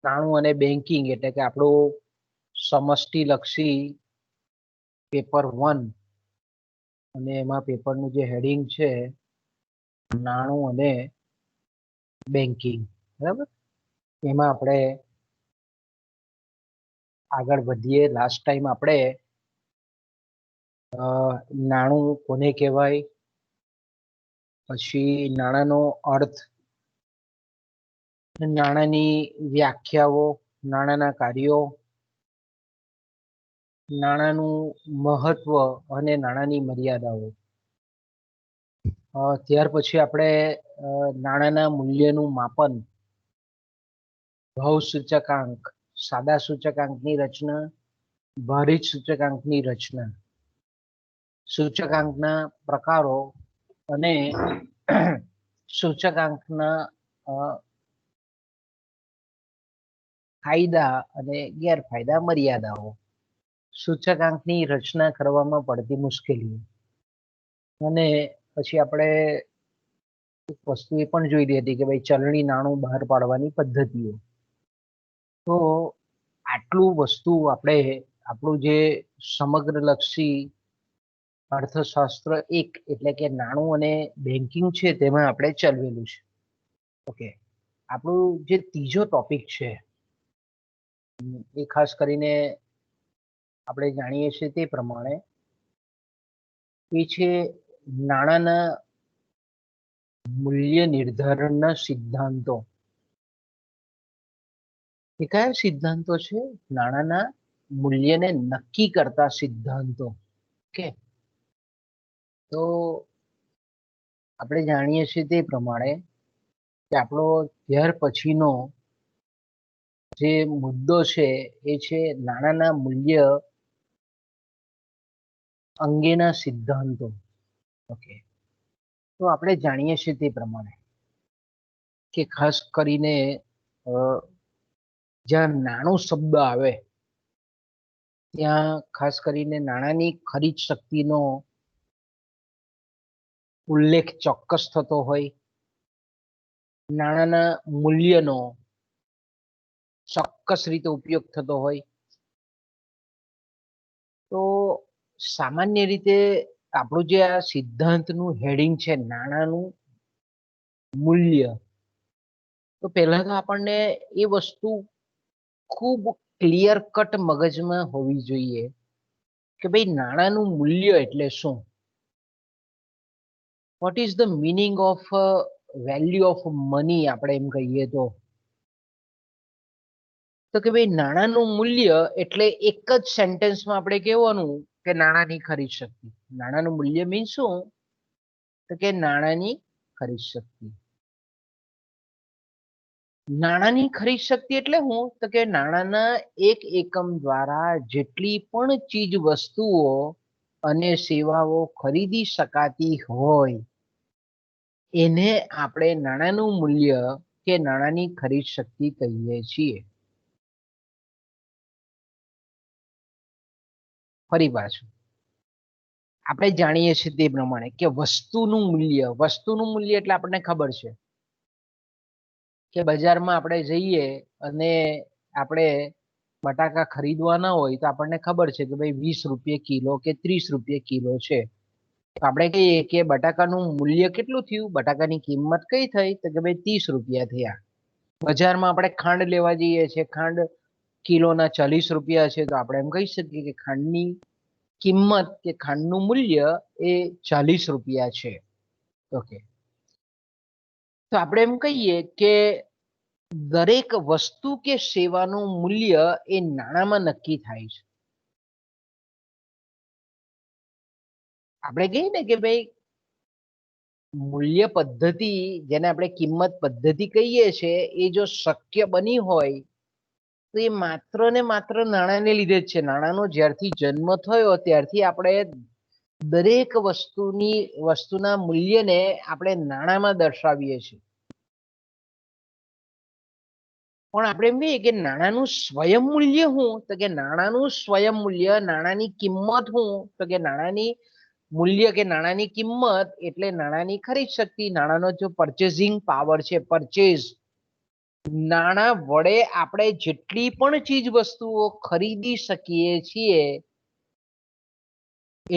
નાણું અને બેન્કિંગ એટલે કે આપણું સમષ્ટિલક્ષી પેપર 1 અને એમાં પેપરનું જે હેડિંગ છે નાણું અને બેન્કિંગ, બરાબર. એમાં આપણે આગળ વધીએ. લાસ્ટ ટાઈમ આપણે નાણું કોને કહેવાય, પછી નાણાંનો અર્થ, નાણાંની વ્યાખ્યાઓ, નાણાંના કાર્યો, નાણાંનું મહત્વ અને નાણાંની મર્યાદાઓ. ત્યાર પછી આપણે નાણાંના મૂલ્યનું માપન, ભાવ સૂચકાંક, સાદા સૂચકાંકની રચના, ભારિત સૂચકાંકની રચના, સૂચકાંકના પ્રકારો અને સૂચકાંકના ફાયદા અને ગેરફાયદા, મર્યાદાઓ, સૂચકાંકની રચના કરવામાં પડતી મુશ્કેલીઓ. અને પછી આપણે એક વસ્તુ એ પણ જોઈ હતી કે ભાઈ ચલણી નાણું બહાર પાડવાની પદ્ધતિઓ. તો આટલું વસ્તુ આપણે આપણું જે સમગ્ર લક્ષી અર્થશાસ્ત્ર 1 એટલે કે નાણું અને બેન્કિંગ છે તેમાં આપણે ચલવેલું છે. ઓકે, આપણું જે ત્રીજો ટોપિક છે એ ખાસ કરીને આપણે જાણીએ છીએ તે પ્રમાણે એ છે નાણાંના મૂલ્ય નિર્ધારણના સિદ્ધાંતો. એ કયા સિદ્ધાંતો છે? નાણાંના મૂલ્યને નક્કી કરતા સિદ્ધાંતો. ઓકે, તો આપણે જાણીએ છીએ તે પ્રમાણે કે આપણો ત્યાર પછીનો જે મુદ્દો છે એ છે નાણાંના મૂલ્ય અંગેના સિદ્ધાંતો. ઓકે, તો આપણે જાણીએ છીએ તે પ્રમાણે કે ખાસ કરીને જ્યાં નાણું શબ્દ આવે ત્યાં ખાસ કરીને નાણાંની ખરીદ શક્તિનો ઉલ્લેખ ચોક્કસ થતો હોય, નાણાંના મૂલ્યનો ચોક્કસ રીતે ઉપયોગ થતો હોય. તો સામાન્ય રીતે આપણું જે આ સિદ્ધાંતનું હેડિંગ છે નાણાંનું મૂલ્ય, તો પહેલા તો આપણને એ વસ્તુ ખૂબ ક્લિયર કટ મગજમાં હોવી જોઈએ કે ભાઈ નાણાંનું મૂલ્ય એટલે શું. What is the meaning of value of money, આપણે એમ કહીએ તો કે ભાઈ નાણાંનું મૂલ્ય એટલે એક જ સેન્ટેન્સમાં આપણે કહેવાનું કે નાણાંની ખરીદ શક્તિ. નાણાંનું મૂલ્ય મીન્સ શું? તો કે નાણાંની ખરીદ શક્તિ. નાણાંની ખરીદ શક્તિ એટલે શું? તો કે નાણાંના એક એકમ દ્વારા જેટલી પણ ચીજ વસ્તુઓ અને સેવાઓ ખરીદી શકાતી હોય એને આપણે નાણાંનું મૂલ્ય કે નાણાંની ખરીદ શક્તિ કહીએ છીએ. ફરી પાછું આપણે જાણીએ છીએ તે પ્રમાણે કે વસ્તુનું મૂલ્ય એટલે આપણને ખબર છે કે બજારમાં આપણે જઈએ અને આપણે બટાકા ખરીદવાના હોય તો આપણને ખબર છે કે ભાઈ 20 રૂપિયા કિલો કે 30 રૂપિયા કિલો છે. તો આપણે કહીએ કે બટાકાનું મૂલ્ય કેટલું થયું, બટાકાની કિંમત કઈ થઈ, તો કે ભાઈ 30 રૂપિયા થયા. બજારમાં આપણે ખાંડ લેવા જઈએ છીએ, ખાંડ કિલોના 40 રૂપિયા છે, તો આપણે એમ કહી શકીએ કે ખાંડની કિંમત કે ખાંડનું મૂલ્ય એ 40 રૂપિયા છે. ઓકે, તો આપણે એમ કહીએ કે દરેક વસ્તુ કે સેવાનું મૂલ્ય એ નાણાંમાં નક્કી થાય છે. આપણે કહીએ ને કે ભાઈ મૂલ્ય પદ્ધતિ, જેને આપણે કિંમત પદ્ધતિ કહીએ છીએ, એ જો શક્ય બની હોય તો એ માત્ર ને માત્ર નાણાંને લીધે જ છે. નાણાંનો જ્યારથી જન્મ થયો ત્યારથી આપણે દરેક વસ્તુના મૂલ્યને આપણે નાણાંમાં દર્શાવીએ છીએ. પણ આપણે એમ કહીએ કે નાણાંનું સ્વયં મૂલ્ય શું? તો કે નાણાંનું સ્વયં મૂલ્ય, નાણાંની કિંમત શું? તો કે નાણાંની મૂલ્ય કે નાણાંની કિંમત એટલે નાણાંની ખરીદ શક્તિ, નાણાંનો જો પરચેઝિંગ પાવર છે, પરચેઝ નાણાં વડે આપણે જેટલી પણ ચીજ વસ્તુઓ ખરીદી શકીએ છીએ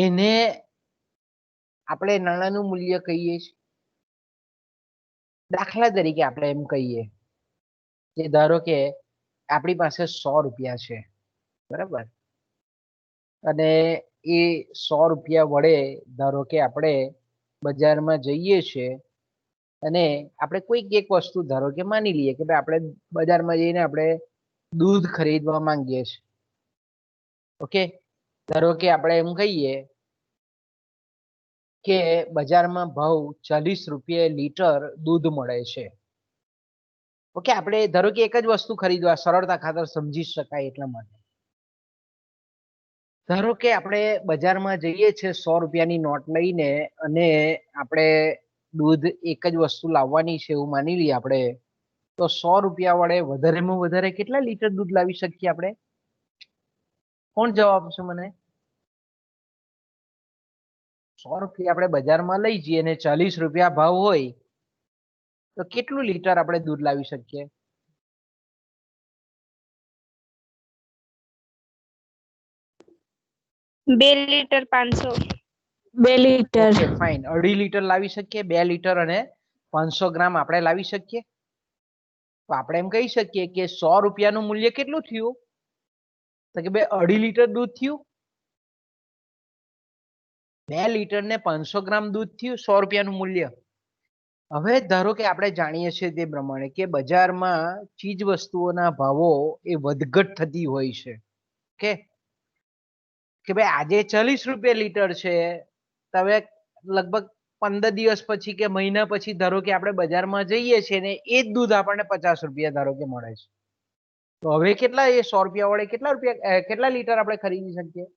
એને આપણે નાણાંનું મૂલ્ય કહીએ છીએ. દાખલા તરીકે આપણે એમ કહીએ કે ધારો કે આપણી પાસે 100 રૂપિયા છે, બરાબર, અને એ 100 રૂપિયા વડે ધારો કે આપણે બજારમાં જઈએ છીએ અને આપણે કોઈક એક વસ્તુ ધારો કે માની લઈએ કે ભાઈ આપણે બજારમાં જઈને આપણે દૂધ ખરીદવા માંગીએ છીએ. ઓકે, ધારો કે આપણે એમ કહીએ કે બજારમાં ભાવ 40 રૂપિયા લીટર દૂધ મળે છે. ઓકે, આપણે ધારો કે એક જ વસ્તુ ખરીદવા સરળતા ખાતર સમજી શકાય એટલા માટે ધારો કે આપણે બજારમાં જઈએ છીએ 100 રૂપિયાની નોટ લઈને અને આપણે દૂધ એક જ વસ્તુ લાવવાની છે એવું માની લઈએ આપણે, તો 100 રૂપિયા વડે વધારેમાં વધારે કેટલા લીટર દૂધ લાવી શકીએ આપણે? કોણ જવાબ આપશે મને? 100 રૂપિયા આપણે બજારમાં લઈ જઈએ અને 40 રૂપિયા ભાવ હોય તો કેટલું લીટર આપણે દૂધ લાવી શકીએ? બે litre 500. 2 litre. Okay fine, 2.5 litre લાવી શકીએ, 2 લીટર અને 500 ગ્રામ આપણે લાવી શકીએ. તો આપણે એમ કહી શકીએ કે 100 રૂપિયાનું મૂલ્ય કેટલું થયું? તો કે ભાઈ 2.5 લીટર દૂધ થયું. 2 લીટર ને 500 ગ્રામ દૂધ થયું 100 રૂપિયાનું મૂલ્ય. હવે ધારો કે આપણે જાણીએ છીએ તે પ્રમાણે કે બજારમાં ચીજ વસ્તુઓના ભાવો એ વધઘટ થતી હોય છે. કે ભાઈ આજે 40 રૂપિયા લીટર છે, તો હવે લગભગ 15 દિવસ પછી કે મહિના પછી ધારો કે આપણે બજારમાં જઈએ છીએ ને એ જ દૂધ આપણને 50 રૂપિયા ધારો કે મળે છે. તો હવે કેટલા એ 100 રૂપિયા વડે કેટલા લીટર આપણે ખરીદી શકીએ?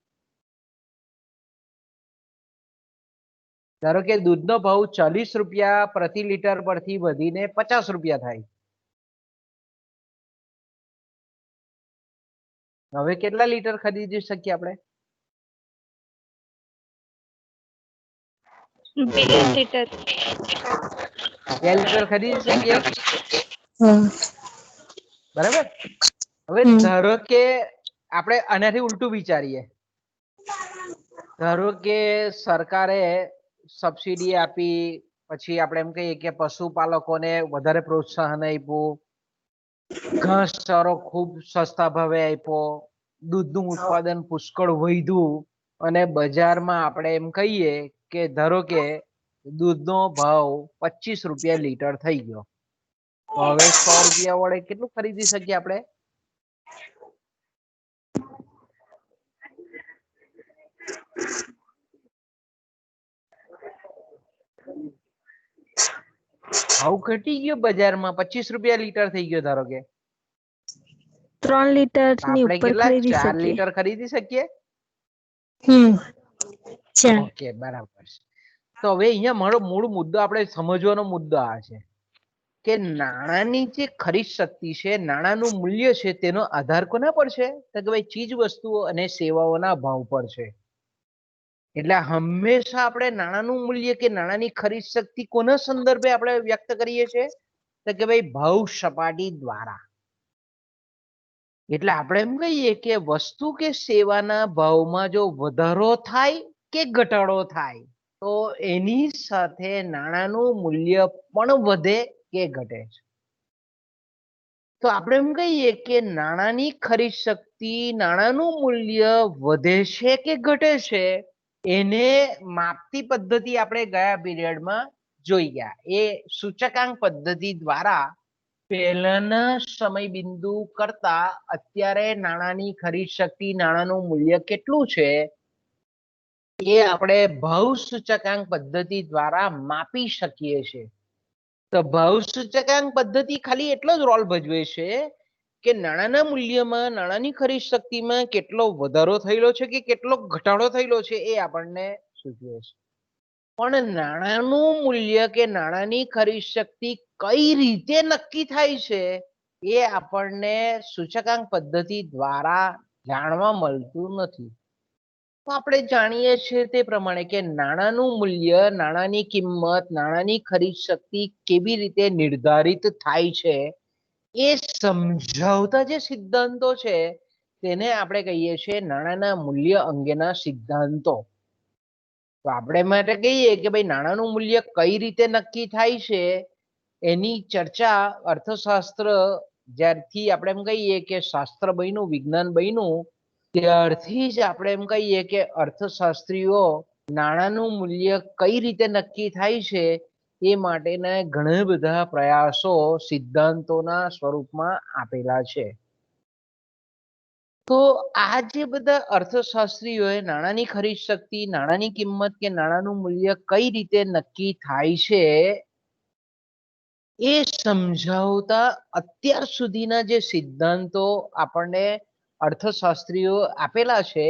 ધારો કે દૂધનો ભાવ 40 રૂપિયા પ્રતિ લીટર પરથી વધીને 50 રૂપિયા થાય. હવે કેટલા લીટર ખરીદી શકીએ આપણે? 2 લીટર. 2 લીટર ખરીદી શકીએ, બરાબર. હવે ધારો કે આપણે આનાથી ઉલટું વિચારીએ. ધારો કે સરકારે સબસિડી આપી, પછી આપણે એમ કહીએ કે પશુપાલકોને વધારે પ્રોત્સાહન આપ્યું, ઘાસચારો ખૂબ સસ્તા ભાવે આપ્યો, દૂધનું ઉત્પાદન પુષ્કળ વધ્યું અને બજારમાં આપણે એમ કહીએ કે ધારો કે દૂધનો ભાવ 25 રૂપિયા લીટર થઈ ગયો. તો હવે 100 રૂપિયા વડે કેટલું ખરીદી શકીએ આપણે? ભાવ ઘટી ગયો બજારમાં, 25 રૂપિયા લીટર થઈ ગયો. ધારો કે 3 લીટર ની આપણે ઉપર કેટલા ખરીદી 4 શકીએ. લીટર ખરીદી શકીએ. ઓકે બરાબર. તો હવે અહીંયા મારો મૂળ મુદ્દો આપણે સમજવાનો મુદ્દો આ છે કે નાણાંની જે ખરીદ શક્તિ છે, નાણાંનું મૂલ્ય છે, તેનો આધાર કોના પર છે? તો કે ભાઈ ચીજ વસ્તુઓ અને સેવાઓના ભાવ પર છે. એટલે હંમેશા આપણે નાણાંનું મૂલ્ય કે નાણાંની ખરીદ શક્તિ કોના સંદર્ભે આપણે વ્યક્ત કરીએ છીએ? તો કે ભાઈ ભાવ સપાટી દ્વારા. એટલે આપણે એમ કહીએ કે વસ્તુ કે સેવાના ભાવમાં જો વધારો થાય કે ઘટાડો થાય તો એની સાથે નાણાંનું મૂલ્ય પણ વધે કે ઘટે છે. તો આપણે એમ કહીએ કે નાણાંની ખરીદ શક્તિ, નાણાંનું મૂલ્ય વધે છે કે ઘટે છે એને માપતી પદ્ધતિ આપણે ગયા પીરિયડમાં જોઈ ગયા. એ સૂચકાંક પદ્ધતિ દ્વારા પહેલાના સમય બિંદુ કરતા અત્યારે નાણાંની ખરીદ શક્તિ, નાણાંનું મૂલ્ય કેટલું છે એ આપણે ભાવ સૂચકાંક પદ્ધતિ દ્વારા માપી શકીએ છીએ. તો ભાવ સૂચકાંક પદ્ધતિ ખાલી એટલો જ રોલ ભજવે છે કે નાણાંના મૂલ્યમાં, નાણાંની ખરીદ શક્તિમાં કેટલો વધારો થયેલો છે કે કેટલો ઘટાડો થયેલો છે એ આપણને સૂચવે છે. પણ નાણાંનું મૂલ્ય કે નાણાંની ખરીદ શક્તિ કઈ રીતે નક્કી થાય છે એ આપણને સૂચકાંક પદ્ધતિ દ્વારા જાણવા મળતું નથી. તો આપણે જાણીએ છીએ તે પ્રમાણે કે નાણાંનું મૂલ્ય, નાણાંની કિંમત, નાણાંની ખરીદ શક્તિ કેવી રીતે નિર્ધારિત થાય છે એ સમજાવતા જે સિદ્ધાંતો છે તેને આપણે કહીએ છીએ નાણાંના મૂલ્ય અંગેના સિદ્ધાંતો. તો આપણે માટે કહીએ કે ભાઈ નાણાંનું મૂલ્ય કઈ રીતે નક્કી થાય છે એની ચર્ચા અર્થશાસ્ત્ર જ્યારથી આપણે એમ કહીએ કે શાસ્ત્ર બન્યું, વિજ્ઞાન બન્યું, ત્યારથી જ આપણે એમ કહીએ કે અર્થશાસ્ત્રીઓ નાણાંનું મૂલ્ય કઈ રીતે નક્કી થાય છે એ માટેના ઘણા બધા પ્રયાસો સિદ્ધાંતોના સ્વરૂપમાં આપેલા છે. તો આ જે બધા અર્થશાસ્ત્રીઓએ નાણાંની ખરીદ શક્તિ, નાણાંની કિંમત કે નાણાંનું મૂલ્ય કઈ રીતે નક્કી થાય છે એ સમજાવતા અત્યાર સુધીના જે સિદ્ધાંતો આપણને અર્થશાસ્ત્રીઓ આપેલા છે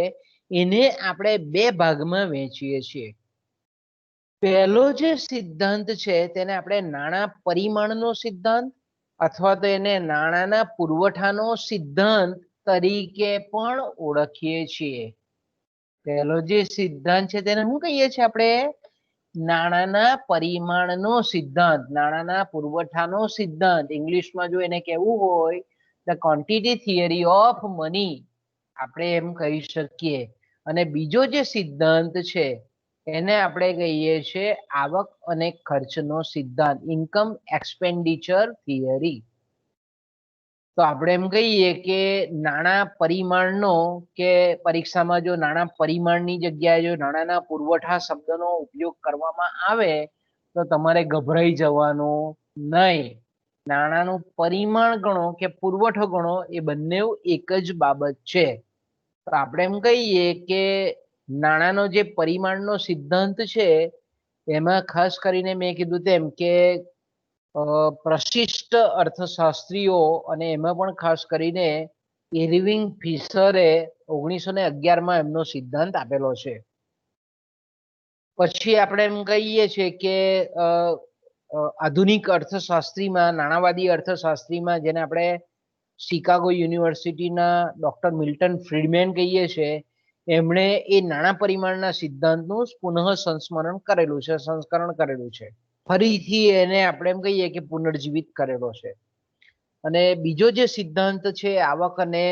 એને આપણે બે ભાગમાં વહેંચીએ છીએ. પહેલો જે સિદ્ધાંત છે તેને આપણે નાણાં પરિમાણનો સિદ્ધાંત અથવા તો એને નાણાંના પુરવઠાનો સિદ્ધાંત તરીકે પણ ઓળખીએ છીએ. પહેલો જે સિદ્ધાંત છે તેને શું કહીએ છીએ આપણે? નાણાંના પરિમાણનો સિદ્ધાંત, નાણાંના પુરવઠાનો સિદ્ધાંત. ઇંગ્લિશમાં જો એને કહેવું હોય the quantity theory of money આપણે એમ કહી શકીએ. અને બીજો જે સિદ્ધાંત છે એને આપણે કહીએ છીએ આવક અને ખર્ચનો સિદ્ધાંત, ઇન્કમ એક્સપેન્ડિચર થિયરી. તો આપણે એમ કહીએ કે નાણાં પરિમાણનો કે પરીક્ષામાં જો નાણાં પરિમાણની જગ્યાએ જો નાણાંના પુરવઠા શબ્દનો ઉપયોગ કરવામાં આવે તો તમારે ગભરાઈ જવાનું નહીં. નાણાંનું પરિમાણ ગણો કે પુરવઠો ગણો એ બંને એક જ બાબત છે. તો આપણે એમ કહીએ કે નાણાંનો જે પરિમાણનો સિદ્ધાંત છે એમાં ખાસ કરીને મેં કીધું તેમ કે પ્રશિષ્ટ અર્થશાસ્ત્રીઓ અને એમાં પણ ખાસ કરીને ઇરવિંગ ફિશરે 1911માં એમનો સિદ્ધાંત આપેલો છે. પછી આપણે એમ કહીએ છીએ કે આધુનિક અર્થશાસ્ત્રીમાં, નાણાવાદી અર્થશાસ્ત્રીમાં જેને આપણે શિકાગો યુનિવર્સિટીના ડોક્ટર મિલ્ટન ફ્રીડમેન કહીએ છીએ, એમણે એ નાણાં પરિમાણના સિદ્ધાંતનું પુનઃ સંસ્મરણ કરેલું છે, સંસ્કરણ કરેલું છે. ફરીથી એને આપણે એમ કહીએ કે પુનર્જીવિત કરેલો છે. અને બીજો જે સિદ્ધાંત છે આવક અને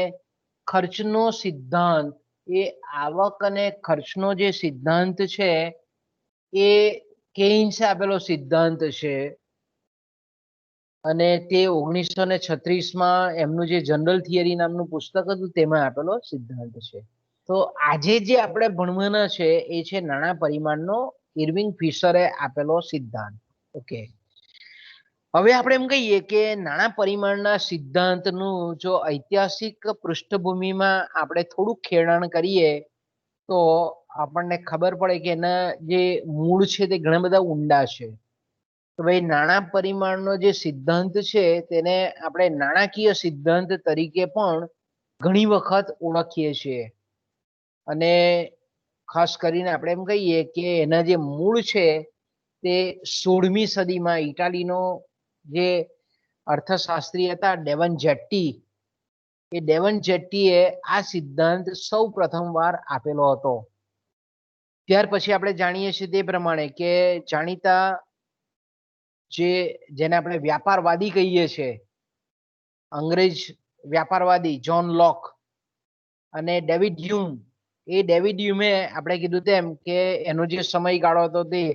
ખર્ચનો સિદ્ધાંત, એ આવક અને ખર્ચનો જે સિદ્ધાંત છે એ કેઇન્સે આપેલો સિદ્ધાંત છે અને તે 1936માં એમનું જે જનરલ થિયરી નામનું પુસ્તક હતું તેમાં આપેલો સિદ્ધાંત છે. તો આજે જે આપણે ભણવાના છે એ છે નાણાં પરિમાણનો ઇરવિંગ ફિશરે આપેલો સિદ્ધાંત. ઓકે, હવે આપણે એમ કહીએ કે નાણાં પરિમાણના સિદ્ધાંતનું જો ઐતિહાસિક પૃષ્ઠભૂમિમાં આપણે થોડુંક ખેડાણ કરીએ તો આપણને ખબર પડે કે એના જે મૂળ છે તે ઘણા બધા ઊંડા છે. તો ભાઈ નાણાં પરિમાણનો જે સિદ્ધાંત છે તેને આપણે નાણાકીય સિદ્ધાંત તરીકે પણ ઘણી વખત ઓળખીએ છીએ. અને ખાસ કરીને આપણે એમ કહીએ કે એના જે મૂળ છે તે 16મી સદીમાં ઇટાલીનો જે અર્થશાસ્ત્રી હતા ડેવન જેટ્ટી, એ ડેવન જેટ્ટીએ આ સિદ્ધાંત સૌ પ્રથમ વાર આપેલો હતો. ત્યાર પછી આપણે જાણીએ છીએ તે પ્રમાણે કે જાણીતા જેને આપણે વ્યાપારવાદી કહીએ છીએ, અંગ્રેજ વ્યાપારવાદી જોન લોક અને ડેવિડ હ્યુમ, એ ડેવિડ હ્યુમે આપણે કીધું તેમ કે એનો જે સમયગાળો હતો તે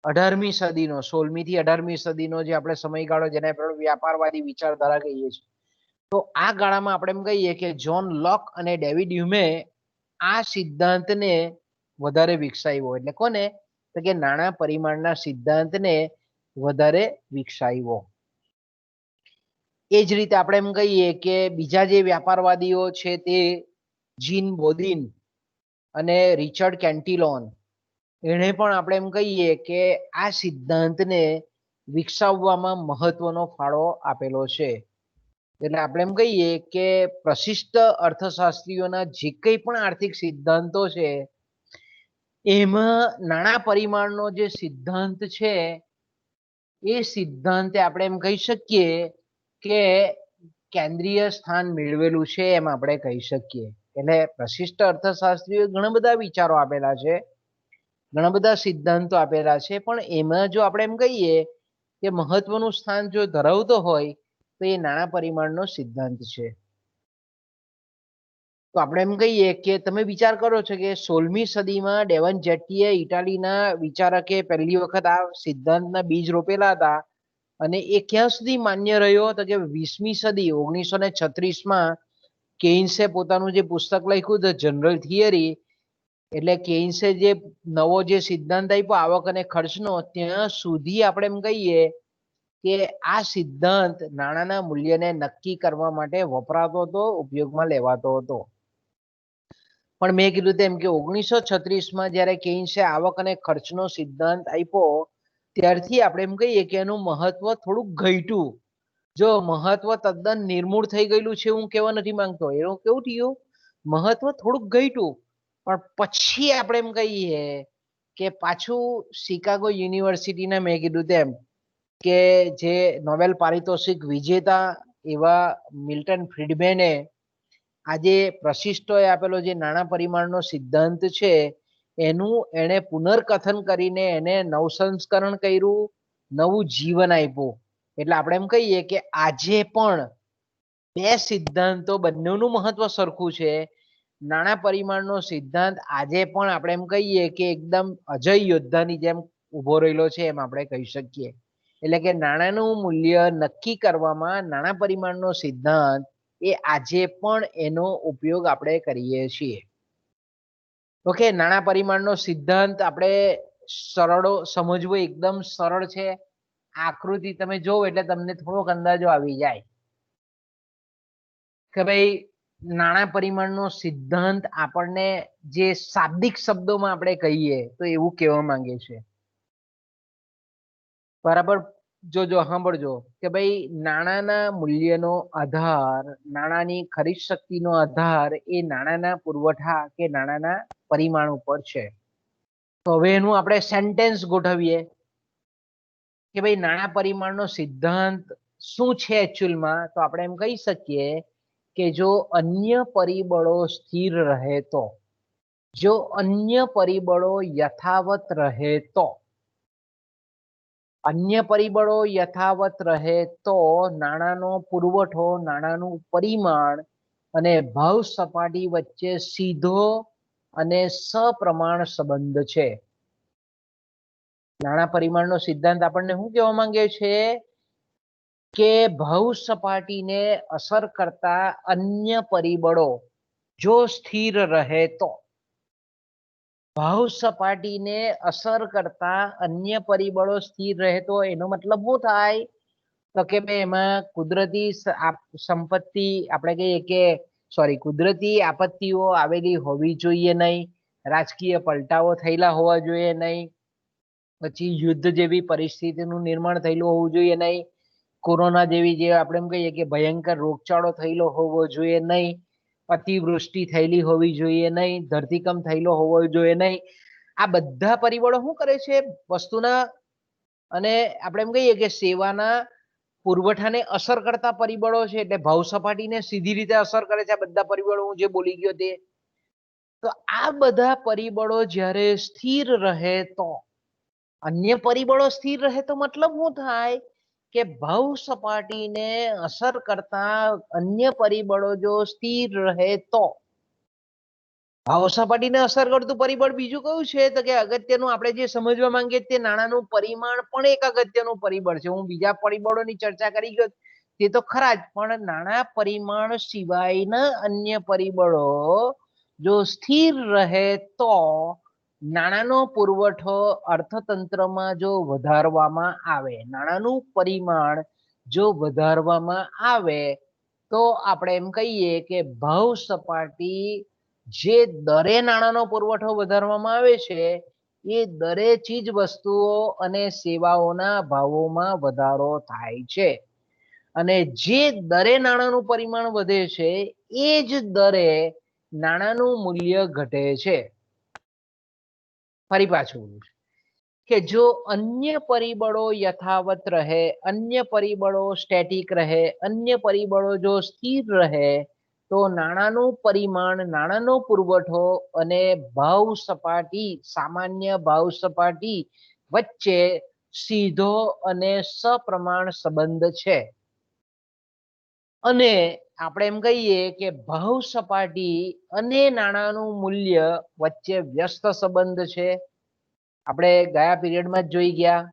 18મી સદીનો, 16મી થી 18મી સદીનો જે આપણે સમયગાળો જેને આપણે વ્યાપારવાદી વિચારધારા કહીએ છીએ. તો આ ગાળામાં આપણે એમ કહીએ કે જોન લોક અને ડેવિડ હ્યુમે આ સિદ્ધાંતને વધારે વિકસાવ્યો. એટલે કોને? તો કે નાણાં પરિમાણના સિદ્ધાંતને વધારે વિકસાવ્યો. એ જ રીતે આપણે એમ કહીએ કે બીજા જે વ્યાપારવાદીઓ છે તે જીન બોદિન અને રિચર્ડ કેન્ટિલોન, એણે પણ આપણે એમ કહીએ કે આ સિદ્ધાંતને વિકસાવવામાં મહત્વનો ફાળો આપેલો છે. એટલે આપણે એમ કહીએ કે પ્રશિષ્ટ અર્થશાસ્ત્રીઓના જે કંઈ પણ આર્થિક સિદ્ધાંતો છે એમાં નાણાં પરિમાણનો જે સિદ્ધાંત છે એ સિદ્ધાંતે આપણે એમ કહી શકીએ કે કેન્દ્રીય સ્થાન મેળવેલું છે એમ આપણે કહી શકીએ. એટલે પ્રશિષ્ટ અર્થશાસ્ત્રીઓ ઘણા બધા વિચારો આપેલા છે, ઘણા બધા સિદ્ધાંતો આપેલા છે, પણ એમાં જો આપણે એમ કહીએ કે મહત્વનું સ્થાન જો ધરાવતો હોય તો એ નાણાં પરિમાણનો સિદ્ધાંત છે. તો આપણે એમ કહીએ કે તમે વિચાર કરો છો કે 16મી સદીમાં ડેવન જેટ્ટીએ ઇટાલીના વિચારકે પહેલી વખત આ સિદ્ધાંતના બીજ રોપેલા હતા અને એ ક્યાં સુધી માન્ય રહ્યો તો કે 20મી સદી 1936માં કેઇન્સે પોતાનું જે પુસ્તક લખ્યું ધ જનરલ થિયરી, એટલે કેઇન્સે જે નવો જે સિદ્ધાંત આપ્યો આવક અને ખર્ચનો, ત્યાં સુધી આપણે એમ કહીએ કે આ સિદ્ધાંત નાણાંના મૂલ્યને નક્કી કરવા માટે વપરાતો હતો, ઉપયોગમાં લેવાતો હતો. પણ મેં કીધું તેમ કે 1936માં જ્યારે કેઇન્સે આવક અને ખર્ચનો સિદ્ધાંત આપ્યો ત્યારથી આપણે એમ કહીએ કે એનું મહત્વ થોડુંક ઘટ્યું. જો મહત્વ તદ્દન નિર્મૂળ થઈ ગયેલું છે હું કહેવા નથી માંગતો, એનું કેવું થયું, મહત્વ થોડુંક ઘટ્યું. પણ પછી આપણે એમ કહીએ કે પાછું શિકાગો યુનિવર્સિટીના મેં કીધું તેમ કે જે નોબેલ પારિતોષિક વિજેતા એવા મિલ્ટન ફ્રીડમેને આજે પ્રશિષ્ટોએ આપેલો જે નાણાં પરિમાણનો સિદ્ધાંત છે એનું એણે પુનર્કથન કરીને એને નવસંસ્કરણ કર્યું, નવું જીવન આપ્યું. એટલે આપણે એમ કહીએ કે આજે પણ બે સિદ્ધાંતો બંનેનું મહત્વ સરખું છે. નાણાં પરિમાણનો સિદ્ધાંત આજે પણ આપણે એમ કહીએ કે એકદમ અજય યોદ્ધાની જેમ ઉભો રહેલો છે એમ આપણે કહી શકીએ. એટલે કે નાણાંનું મૂલ્ય નક્કી કરવામાં નાણાં પરિમાણનો સિદ્ધાંત એ આજે પણ એનો ઉપયોગ આપણે કરીએ છીએ. ઓકે, નાણાં પરિમાણનો સિદ્ધાંત આપણે સરળો સમજવો એકદમ સરળ છે. આકૃતિ તમે જોવો એટલે તમને થોડોક અંદાજો આવી જાય કે ભાઈ નાણાં પરિમાણનો સિદ્ધાંત આપણને જે શાબ્દિક શબ્દોમાં આપણે કહીએ તો એવું કહેવા માંગે છે. બરાબર, જોજો સાંભળજો કે ભાઈ નાણાંના મૂલ્યનો આધાર, નાણાંની ખરીદ શક્તિનો આધાર એ નાણાંના પુરવઠા કે નાણાંના પરિમાણ ઉપર છે. તો હવે એનું આપણે સેન્ટેન્સ ગોઠવીએ કે ભાઈ નાણાં પરિમાણનો સિદ્ધાંત શું છે એકચ્યુઅલમાં. તો આપણે એમ કહી શકીએ કે જો અન્ય પરિબળો સ્થિર રહે તો, જો અન્ય પરિબળો યથાવત રહે તો, અન્ય પરિબળો યથાવત રહે તો નાણાંનો પુરવઠો, નાણાંનું પરિમાણ અને ભાવ સપાટી વચ્ચે સીધો અને સપ્રમાણ સંબંધ છે. નાણાં પરિમાણનો સિદ્ધાંત આપણને શું કહેવા માંગે છે કે ભાવ સપાટીને અસર કરતા અન્ય પરિબળો જો સ્થિર રહે તો, ભાવ સપાટીને અસર કરતા અન્ય પરિબળો સ્થિર રહે તો એનો મતલબ શું થાય તો કે ભાઈ એમાં કુદરતી સંપત્તિ આપણે કહીએ કે કુદરતી આપત્તિઓ આવેલી હોવી જોઈએ નહીં, રાજકીય પલટાઓ થયેલા હોવા જોઈએ નહીં, પછી યુદ્ધ જેવી પરિસ્થિતિનું નિર્માણ થયેલું હોવું જોઈએ નહીં, કોરોના જેવી જે આપણે એમ કહીએ કે ભયંકર રોગચાળો થયેલો હોવો જોઈએ નહીં, અતિવૃષ્ટિ થયેલી હોવી જોઈએ નહીં, ધરતીકંપ થયેલો હોવો જોઈએ નહીં. આ બધા પરિબળો શું કરે છે વસ્તુના અને આપણે એમ કહીએ કે સેવાના પુરવઠાને અસર કરતા પરિબળો છે. એટલે ભાવ સપાટીને સીધી રીતે અસર કરે છે આ બધા પરિબળો હું જે બોલી ગયો તે. તો આ બધા પરિબળો જ્યારે સ્થિર રહે તો, અન્ય પરિબળો સ્થિર રહે તો મતલબ શું થાય કે ભાવ સપાટીને અસર કરતા અન્ય પરિબળો જો સ્થિર રહે તો, ભાવ સપાટીને અસર કરતું પરિબળ બીજું કયું છે તો કે અગત્યનું આપણે જે સમજવા માંગીએ તે નાણાંનું પરિમાણ પણ એક અગત્યનું પરિબળ છે. હું બીજા પરિબળોની ચર્ચા કરી ગયો તે તો ખરા જ, પણ નાણાં પરિમાણ સિવાયના અન્ય પરિબળો જો સ્થિર રહે તો નાણાંનો પુરવઠો અર્થતંત્રમાં જો વધારવામાં આવે, નાણાંનું પરિમાણ જો વધારવામાં આવે તો આપણે એમ કહીએ કે ભાવ સપાટી જે દરે નાણાંનો પુરવઠો વધારવામાં આવે છે એ દરે ચીજ વસ્તુઓ અને સેવાઓના ભાવોમાં વધારો થાય છે. અને જે દરે નાણાંનું પરિમાણ વધે છે એ જ દરે નાણાંનું મૂલ્ય ઘટે છે. ફરી પાછું કે જો અન્ય પરિબળો યથાવત રહે, અન્ય પરિબળો સ્ટેટિક રહે, અન્ય પરિબળો જો સ્થિર રહે તો નાણાંનું પરિમાણ, નાણાંનો પુરવઠો અને ભાવ સપાટી, સામાન્ય ભાવ સપાટી વચ્ચે સીધો અને સપ્રમાણ સંબંધ છે. અને આપણે એમ કહીએ કે ભાવ સપાટી અને નાણાંનું મૂલ્ય વચ્ચે વ્યસ્ત સંબંધ છે. આપણે ગયા પીરિયડમાં જ જોઈ ગયા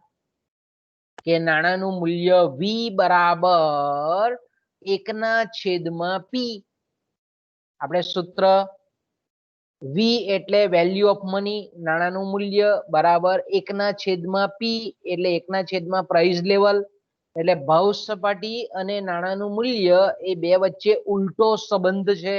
કે નાણાંનું મૂલ્ય વી બરાબર 1/p. આપણે સૂત્ર વી એટલે વેલ્યુ ઓફ મની, નાણાંનું મૂલ્ય બરાબર 1/p એટલે 1/, પ્રાઇસ લેવલ એટલે ભાવ સપાટી અને નાણાંનું મૂલ્ય એ બે વચ્ચે ઉલટો સંબંધ છે.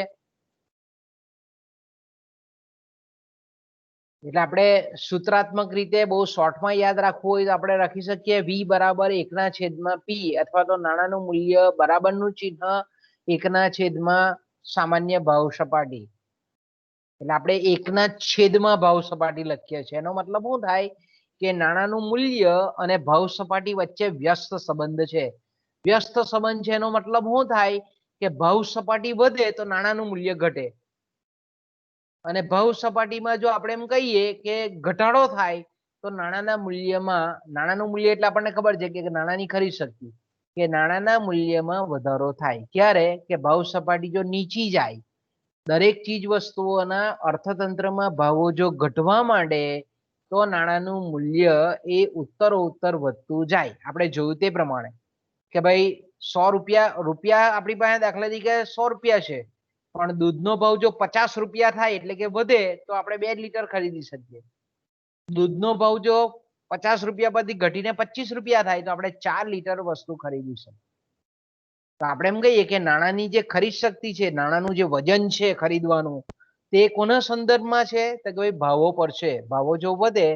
એટલે આપણે સૂત્રાત્મક રીતે બહુ શોર્ટમાં યાદ રાખવું હોય તો આપણે લખી શકીએ વી બરાબર 1/p અથવા તો નાણાંનું મૂલ્ય બરાબરનું ચિહ્ન 1/, સામાન્ય ભાવ સપાટી. એટલે આપણે 1/, ભાવ સપાટી લખીએ છીએ. એનો મતલબ શું થાય કે નાણાંનું મૂલ્ય અને ભાવ સપાટી વચ્ચે વ્યસ્ત સંબંધ છે. વ્યસ્ત સંબંધ છે એનો મતલબ શું થાય કે ભાવ સપાટી વધે તો નાણાંનું મૂલ્ય ઘટે, અને ભાવ સપાટીમાં જો આપણે એમ કહીએ કે ઘટાડો થાય તો નાણાંના મૂલ્યમાં, નાણાંનું મૂલ્ય એટલે આપણને ખબર છે કે નાણાંની ખરીદ શક્તિ, કે નાણાંના મૂલ્યમાં વધારો થાય. ક્યારે? કે ભાવ સપાટી જો નીચી જાય, દરેક ચીજ વસ્તુઓના અર્થતંત્રમાં ભાવો જો ઘટવા માંડે તો નાણાંનું મૂલ્ય એ ઉત્તરોત્તર વધતું જાય. આપણે જોયું તે પ્રમાણે કે ભાઈ 100 રૂપિયા આપણી પાસે દાખલા તરીકે 100 રૂપિયા છે, પણ દૂધનો ભાવ જો 50 રૂપિયા થાય એટલે કે વધે તો આપણે 2 લીટર ખરીદી શકીએ. દૂધનો ભાવ જો 50 રૂપિયા પરથી ઘટીને 25 રૂપિયા થાય તો આપણે 4 લીટર વસ્તુ ખરીદી શકીએ. તો આપણે એમ કહીએ કે નાણાંની જે ખરીદ શક્તિ છે, નાણાંનું જે વજન છે ખરીદવાનું, તે કોના સંદર્ભમાં છે? તો કે ભાઈ ભાવો પર છે. ભાવો જો વધે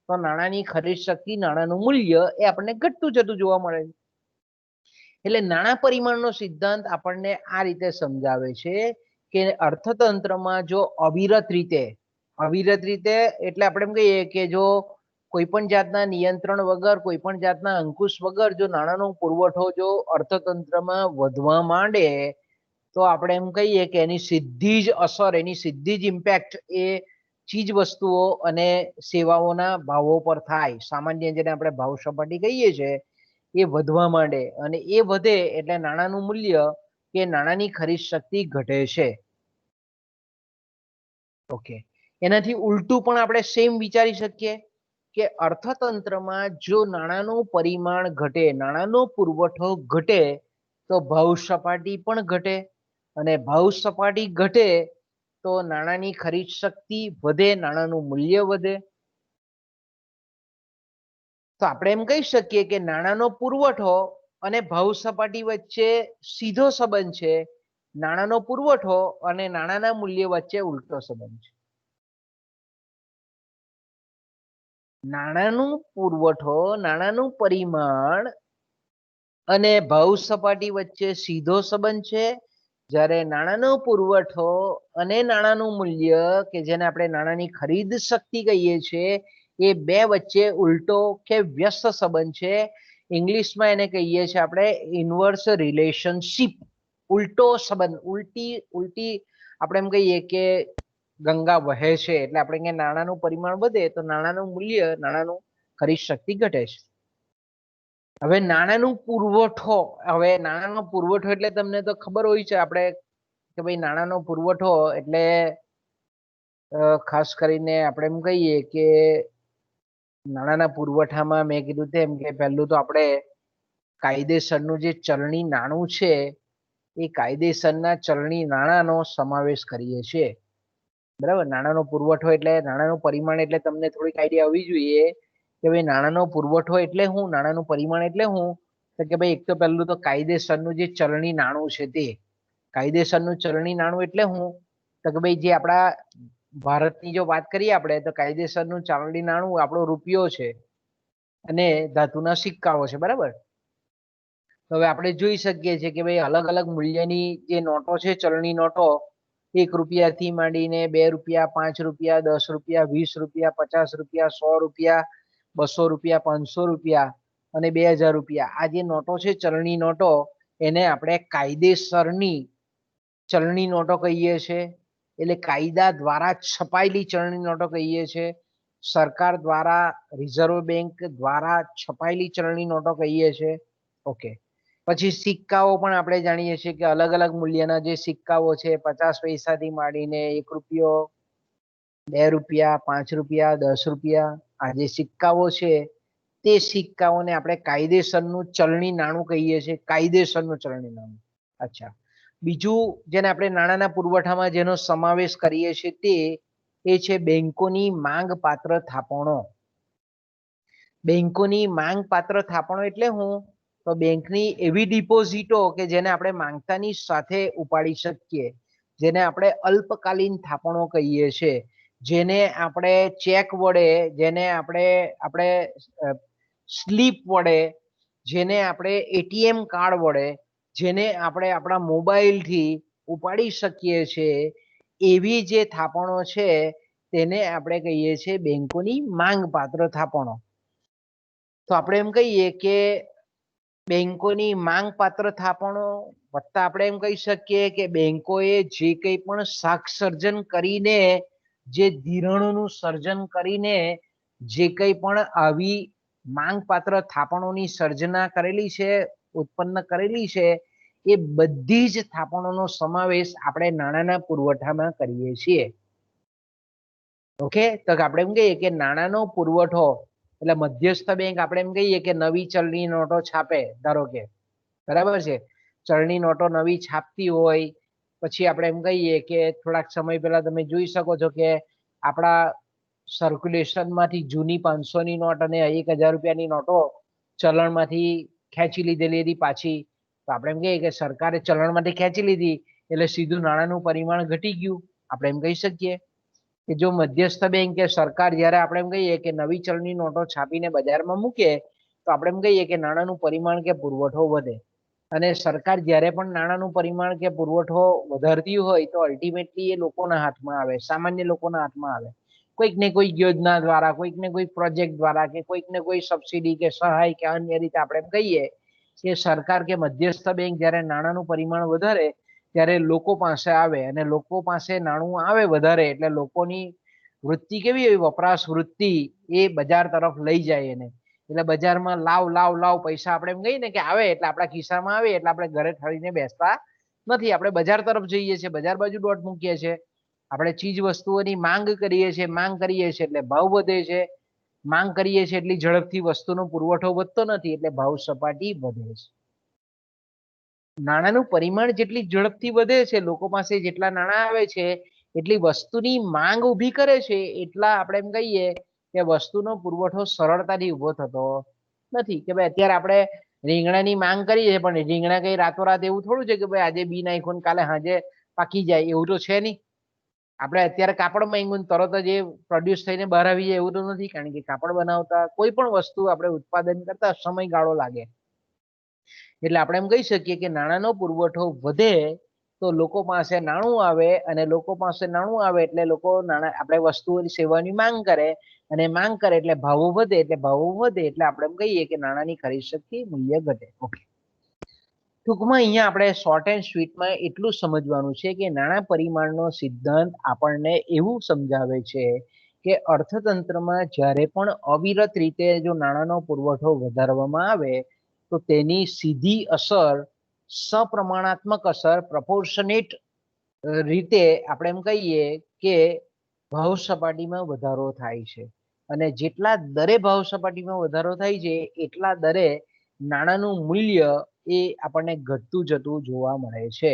તો નાણાંની ખરીદ શક્તિ, નાણાંનું મૂલ્ય એ આપણને ઘટતું જતું જોવા મળે છે. એટલે નાણાં પરિમાણનો સિદ્ધાંત આપણને આ રીતે સમજાવે છે કે અર્થતંત્રમાં જો અવિરત રીતે એટલે આપણે એમ કહીએ કે જો કોઈ પણ જાતના નિયંત્રણ વગર, કોઈ પણ જાતના અંકુશ વગર જો નાણાંનો પુરવઠો જો અર્થતંત્રમાં વધવા માંડે તો આપણે એમ કહીએ કે એની સીધી જ અસર, એની સીધી જ ઇમ્પેક્ટ એ ચીજ વસ્તુઓ અને સેવાઓના ભાવો પર થાય. સામાન્ય જેને આપણે ભાવ સપાટી કહીએ છીએ એ વધવા માંડે, અને એ વધે એટલે નાણાંનું મૂલ્ય કે નાણાંની ખરીદ શક્તિ ઘટે છે. ઓકે, એનાથી ઉલટું પણ આપણે સેમ વિચારી શકીએ કે અર્થતંત્રમાં જો નાણાંનું પરિમાણ ઘટે, નાણાંનો પુરવઠો ઘટે તો ભાવ સપાટી પણ ઘટે, અને ભાવ સપાટી ઘટે તો નાણાંની ખરીદ શક્તિ વધે, નાણાંનું મૂલ્ય વધે. તો આપણે એમ કહી શકીએ કે નાણાંનો પુરવઠો અને ભાવ સપાટી વચ્ચે સીધો સંબંધ છે, નાણાંનો પુરવઠો અને નાણાંના મૂલ્ય વચ્ચે ઉલટો સંબંધ છે. નાણાંનો પુરવઠો, નાણાંનું પરિમાણ અને ભાવ સપાટી વચ્ચે સીધો સંબંધ છે, જ્યારે નાણાંનો પુરવઠો અને નાણાંનું મૂલ્ય કે જેને આપણે નાણાંની ખરીદ શક્તિ કહીએ છીએ એ બે વચ્ચે ઉલટો કે વ્યસ્ત સંબંધ છે. ઇંગ્લિશમાં એને કહીએ છીએ આપણે ઇન્વર્સ રિલેશનશિપ, ઉલટો સંબંધ. ઉલટી આપણે એમ કહીએ કે ગંગા વહે છે, એટલે આપણે નાણાંનું પરિમાણ વધે તો નાણાંનું મૂલ્ય, નાણાંનું ખરીદ શક્તિ ઘટે છે. હવે નાણાંનો પુરવઠો એટલે તમને તો ખબર હોય છે આપણે કે ભાઈ નાણાંનો પુરવઠો એટલે ખાસ કરીને આપણે એમ કહીએ કે નાણાંના પુરવઠામાં મેં કીધું તેમ કે પહેલું તો આપણે કાયદેસરનું જે ચલણી નાણું છે એ કાયદેસરના ચલણી નાણાંનો સમાવેશ કરીએ છીએ. બરાબર? નાણાંનો પુરવઠો એટલે નાણાંનું પરિમાણ એટલે તમને થોડીક આઈડિયા હોવી જોઈએ કે ભાઈ નાણાંનો પુરવઠો એટલે શું, નાણાંનું પરિમાણ એટલે શું. તો કે ભાઈ એક તો પહેલું તો કાયદેસરનું જે ચલણી નાણું છે તે. કાયદેસરનું ચલણી નાણું એટલે શું? તો કે ભાઈ જે આપણા ભારતની જો વાત કરીએ આપણે તો કાયદેસરનું ચલણી નાણું આપણો રૂપિયો છે અને ધાતુના સિક્કાઓ છે. બરાબર? હવે આપણે જોઈ શકીએ છીએ કે ભાઈ અલગ અલગ મૂલ્યની જે નોટો છે, ચલણી નોટો, 1 રૂપિયાથી માંડીને 2 રૂપિયા, 5 રૂપિયા, 10 રૂપિયા, 20 રૂપિયા, 50 રૂપિયા, 100 રૂપિયા, 200 રૂપિયા, 500 રૂપિયા અને 2000 રૂપિયા, આ જે નોટો છે ચલણી નોટો, એને આપણે કાયદેસરની ચલણી નોટો કહીએ છીએ. એટલે કાયદા દ્વારા છપાયેલી ચલણી નોટો કહીએ છીએ. સરકાર દ્વારા, રિઝર્વ બેંક દ્વારા છપાયેલી ચલણી નોટો કહીએ છીએ. ઓકે, પછી સિક્કાઓ પણ આપણે જાણીએ છીએ કે અલગ અલગ મૂલ્યના જે સિક્કાઓ છે 50 પૈસાથી માંડીને 1 રૂપિયો, 2 રૂપિયા, 5 રૂપિયા, 10 રૂપિયા, આ જે સિક્કાઓ છે તે સિક્કાઓને આપણે કાયદેસરનું ચલણી નાણું કહીએ છીએ, કાયદેસરનું ચલણી નાણું. અચ્છા, બીજું જેને આપણે નાણાંના પુરવઠામાં જેનો સમાવેશ કરીએ છીએ તે એ છે બેંકોની માંગ પાત્ર થાપણો. બેંકોની માંગ પાત્ર થાપણો એટલે હું તો બેંકની એવી ડિપોઝિટો કે જેને આપણે માંગતાની સાથે ઉપાડી શકીએ, જેને આપણે અલ્પકાલીન થાપણો કહીએ છીએ, જેને આપણે ચેક વડે, જેને આપણે સ્લીપ વડે, જેને આપણે એટીએમ કાર્ડ વડે, જેને આપણે આપણા મોબાઈલથી ઉપાડી શકીએ છીએ, એવી જે થાપણો છે તેને આપણે કહીએ છીએ બેંકોની માંગ પાત્ર થાપણો. તો આપણે એમ કહીએ કે બેંકોની માંગ પાત્ર થાપણો વત્તા આપણે એમ કહી શકીએ કે બેંકોએ જે કંઈ પણ શાક સર્જન કરીને, જે ધિરાણોનું સર્જન કરીને જે કંઈ પણ આવી માંગ પાત્ર થાપણોની સર્જના કરેલી છે, ઉત્પન્ન કરેલી છે, એ બધી જ થાપણોનો સમાવેશ આપણે નાણાંના પુરવઠામાં કરીએ છીએ. ઓકે, તો આપણે એમ કહીએ કે નાણાંનો પુરવઠો એટલે મધ્યસ્થ બેંક આપણે એમ કહીએ કે નવી ચલણી નોટો છાપે, ધારો કે બરાબર છે, ચલણી નોટો નવી છાપતી હોય, પછી આપણે એમ કહીએ કે થોડાક સમય પહેલા તમે જોઈ શકો છો કે આપણા સર્ક્યુલેશનમાંથી જૂની 500ની નોટ અને 1000 રૂપિયાની નોટો ચલણમાંથી ખેંચી લીધેલી હતી પાછી. તો આપણે એમ કહીએ કે સરકારે ચલણમાંથી ખેંચી લીધી એટલે સીધું નાણાંનું પરિમાણ ઘટી ગયું. આપણે એમ કહી શકીએ કે જો મધ્યસ્થ બેંક કે સરકાર જ્યારે આપણે એમ કહીએ કે નવી ચલણી નોટો છાપીને બજારમાં મૂકે તો આપણે એમ કહીએ કે નાણાંનું પરિમાણ કે પુરવઠો વધે. અને સરકાર જ્યારે પણ નાણાંનું પરિમાણ કે પુરવઠો વધારતી હોય તો અલ્ટિમેટલી એ લોકોના હાથમાં આવે, સામાન્ય લોકોના હાથમાં આવે. કોઈક ને કોઈક યોજના દ્વારા, કોઈક ને કોઈક પ્રોજેક્ટ દ્વારા, કે કોઈક ને કોઈ સબસિડી કે સહાય કે અન્ય રીતે આપણે એમ કહીએ કે સરકાર કે મધ્યસ્થ બેંક જ્યારે નાણાંનું પરિમાણ વધારે ત્યારે લોકો પાસે આવે, અને લોકો પાસે નાણું આવે વધારે એટલે લોકોની વૃત્તિ કેવી હોય, વપરાશ વૃત્તિ એ બજાર તરફ લઈ જાય એને. એટલે બજારમાં લાવ લાવ લાવ પૈસા આપણે એમ કહીએ ને કે આવે એટલે આપણા ખિસ્સામાં આવે એટલે આપણે ઘરે ઠરીને બેસતા નથી, આપણે બજાર તરફ જઈએ છીએ, બજાર બાજુ દોટ મૂકીએ છીએ. આપણે ચીજ વસ્તુઓની માંગ કરીએ છીએ, માંગ કરીએ છીએ એટલે ભાવ વધે છે, માંગ કરીએ છીએ એટલી ઝડપથી વસ્તુનો પુરવઠો વધતો નથી એટલે ભાવ સપાટી વધે છે. નાણાંનું પરિમાણ જેટલી ઝડપથી વધે છે, લોકો પાસે જેટલા નાણાં આવે છે એટલી વસ્તુની માંગ ઊભી કરે છે, એટલા આપણે એમ કહીએ કે વસ્તુનો પુરવઠો સરળતાથી ઊભો થતો નથી. કે ભાઈ અત્યારે આપણે રીંગણાની માંગ કરીએ પણ રીંગણા કઈ રાતોરાત એવું થોડું છે કે ભાઈ આજે બી નાખ્યું ને કાલે સાંજે પાકી જાય, એવું તો છે નહીં. આપણે અત્યારે કાપડ માંગ્યું તરત જ એ પ્રોડ્યુસ થઈને બહાર આવી જાય એવું તો નથી, કારણ કે કાપડ બનાવતા કોઈ પણ વસ્તુ આપણે ઉત્પાદન કરતા સમયગાળો લાગે. એટલે આપણે એમ કહી શકીએ કે નાણાંનો પુરવઠો વધે તો લોકો પાસે નાણું આવે, અને લોકો પાસે નાણું આવે એટલે લોકો નાણાં આપણે વસ્તુઓની સેવાની માંગ કરે, અને માંગ કરે એટલે ભાવો વધે, એટલે ભાવો વધે એટલે આપણે એમ કહીએ કે નાણાંની ખરીદ શક્તિ મૂલ્ય ઘટે. ઓકે, ટૂંકમાં અહીંયા આપણે શોર્ટ એન્ડ સ્વીટમાં એટલું સમજવાનું છે કે નાણાં પરિમાણનો સિદ્ધાંત આપણને એવું સમજાવે છે કે અર્થતંત્રમાં જ્યારે પણ અવિરત રીતે જો નાણાંનો પુરવઠો વધારવામાં આવે તો તેની સીધી અસર, સપ્રમાણાત્મક અસર, પ્રપોર્શનેટ રીતે આપણે એમ કહીએ કે ભાવ સપાટીમાં વધારો થાય છે. અને જેટલા દરે ભાવ સપાટીમાં વધારો થાય છે એટલા દરે નાણાંનું મૂલ્ય એ આપણને ઘટતું જતું જોવા મળે છે.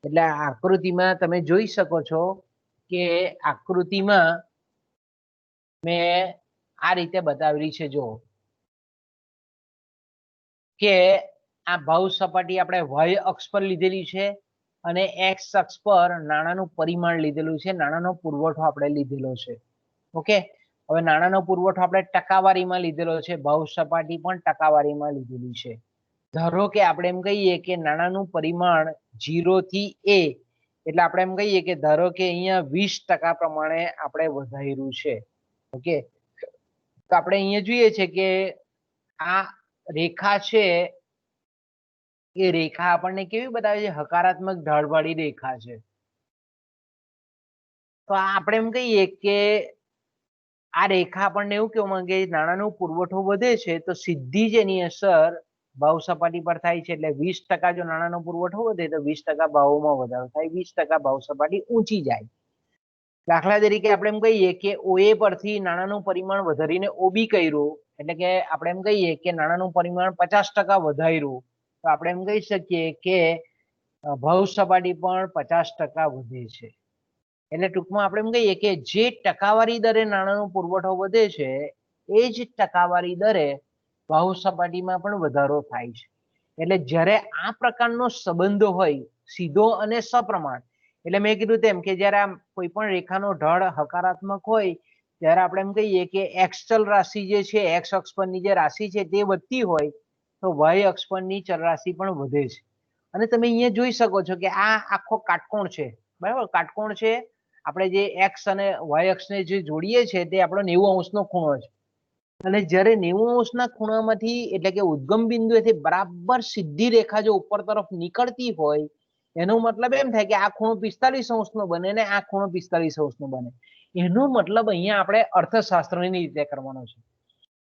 એટલે આ આકૃતિમાં તમે જોઈ શકો છો કે આકૃતિમાં મેં આ રીતે બતાવેલી છે. જો કે આ ભાવ સપાટી આપણે વાય અક્ષ પર લીધેલી છે અને એક્સ અક્ષ પર નાણાંનું પરિમાણ લીધેલું છે, નાણાંનો પુરવઠો આપણે લીધેલો છે. ઓકે, હવે નાણાંનો પુરવઠો આપણે ટકાવારીમાં લીધેલો છે, ભાવ સપાટી પણ ટકાવારીમાં લીધેલી છે. ધારો કે આપણે એમ કહીએ કે નાણાંનું પરિમાણ 0 થી a એટલે આપણે એમ કહીએ કે ધારો કે અહીંયા 20% પ્રમાણે આપણે વધાર્યું છે. ઓકે, તો આપણે અહીંયા જોઈએ છે કે આ રેખા છે એ રેખા આપણને કેવી બતાવે છે, હકારાત્મક ઢાળવાળી રેખા છે. તો આપણે એમ કહીએ કે આ રેખા આપણને એવું કહેવા માંગે નાણાંનો પુરવઠો વધે છે તો સીધી જ એની અસર ભાવ સપાટી પર થાય છે એટલે 20% જો નાણાંનો પુરવઠો વધે તો 20% ભાવોમાં વધારો થાય, 20% ભાવ સપાટી ઊંચી જાય. દાખલા તરીકે આપણે એમ કહીએ કે ઓએ પરથી નાણાંનું પરિમાણ વધારીને ઓબી કર્યું, એટલે કે આપણે એમ કહીએ કે નાણાંનું પરિમાણ 50% વધાર્યું, તો આપણે એમ કહી શકીએ કે ભાવ સપાટી પણ 50% વધે છે. એટલે ટૂંકમાં આપણે એમ કહીએ કે જે ટકાવારી દરે નાણાંનો પુરવઠો વધે છે એ જ ટકાવારી દરે ભાવ સપાટીમાં પણ વધારો થાય છે. એટલે જ્યારે આ પ્રકારનો સંબંધ હોય સીધો અને સપ્રમાણ, એટલે મેં કીધું તેમ કે જ્યારે આ કોઈ પણ રેખાનો ઢાળ હકારાત્મક હોય ત્યારે આપણે એમ કહીએ કે એક્સ ચલ રાશિ જે છે, એક્સ અક્ષ પરની જે રાશિ છે તે વધતી હોય તો વાય અક્ષ પરની ચલ રાશિ પણ વધે છે. અને તમે અહીંયા જોઈ શકો છો કે આ આખો કાટકોણ છે, બરાબર? કાટકોણ છે, આપણે જે એક્સ અને વાય અક્ષને જે જોડીએ છે તે આપણો 90° ખૂણો છે. અને જ્યારે 90° ખૂણામાંથી એટલે કે ઉદ્ગમ બિંદુએથી બરાબર સીધી રેખા જો ઉપર તરફ નીકળતી હોય એનો મતલબ એમ થાય કે આ ખૂણો 45° બને ને આ ખૂણો 45° બને. એનો મતલબ અહીંયા આપણે અર્થશાસ્ત્રની રીતે કરવાનો છે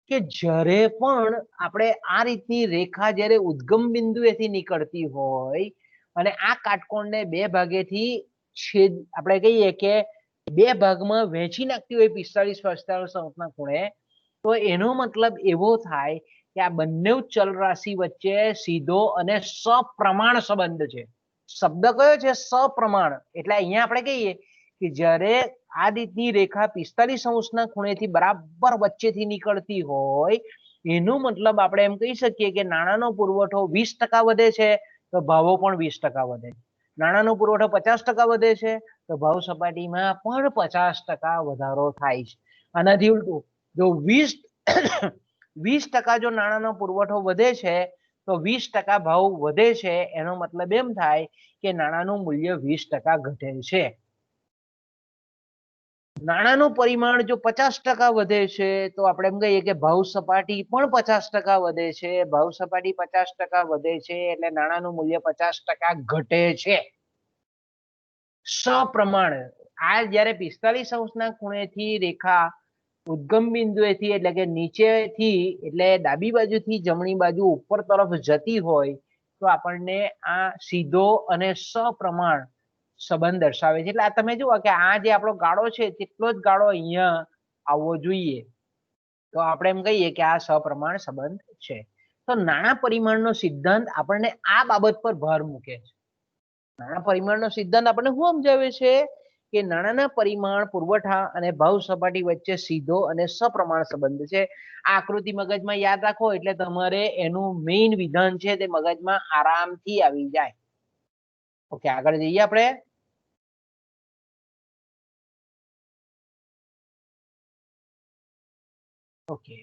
કે જ્યારે પણ આપણે આ રીતની રેખા જ્યારે ઉદ્ગમ બિંદુએથી નીકળતી હોય અને આ કાટકોણને બે ભાગેથી છેદ આપણે કહીએ કે બે ભાગમાં વહેંચી નાખતી હોય 45-45° ખૂણે, તો એનો મતલબ એવો થાય કે આ બંને ચલ રાશિ વચ્ચે સીધો અને સપ્રમાણ સંબંધ છે. શબ્દ કયો છે? સપ્રમાણ. એટલે અહીંયા આપણે કહીએ કે જ્યારે આ રીતની રેખા 45° ખૂણેથી બરાબર વચ્ચેથી નીકળતી હોય એનો મતલબ આપણે એમ કહી શકીએ કે નાણાંનો પુરવઠો 20% વધે છે તો ભાવો પણ 20% વધે. નાણાંનો પુરવઠો 50% વધે છે તો ભાવ સપાટીમાં પણ 50% વધારો થાય છે. આનાથી ઉલટું જો 20% જો નાણાંનો પુરવઠો વધે છે તો 20% ભાવ વધે છે, એનો મતલબ એમ થાય કે નાણાંનું મૂલ્ય 20% ઘટે છે. નાણાંનું પરિમાણ જો 50% વધે છે તો આપણે એમ કહીએ કે ભાવ સપાટી પણ 50% વધે છે. ભાવ સપાટી 50% વધે છે એટલે નાણાંનું મૂલ્ય 50% ઘટે છે. સપ્રમાણ. આ જ્યારે 45° ખૂણેથી રેખા ઉદ્ગમ બિંદુએથી એટલે કે નીચેથી એટલે ડાબી બાજુથી જમણી બાજુ ઉપર તરફ જતી હોય તો આપણને આ સીધો અને સપ્રમાણ સંબંધ દર્શાવે છે. એટલે આ તમે જુઓ કે આ જે આપણો ગાળો છે તેટલો જ ગાળો અહીંયા આવવો જોઈએ, તો આપણે એમ કહીએ કે આ સપ્રમાણ સંબંધ છે. તો નાણાં પરિમાણનો સિદ્ધાંત આપણને આ બાબત પર ભાર મૂકે છે. નાણાં પરિમાણનો સિદ્ધાંત આપણને શું સમજાવે છે કે નાણાંના પરિમાણ પુરવઠા અને ભાવ સપાટી વચ્ચે સીધો અને સપ્રમાણ સંબંધ છે. આ આકૃતિ મગજમાં યાદ રાખો એટલે તમારે એનું મેઇન વિધાન છે તે મગજમાં આરામથી આવી જાય. ઓકે, આગળ જઈએ આપણે. ઓકે,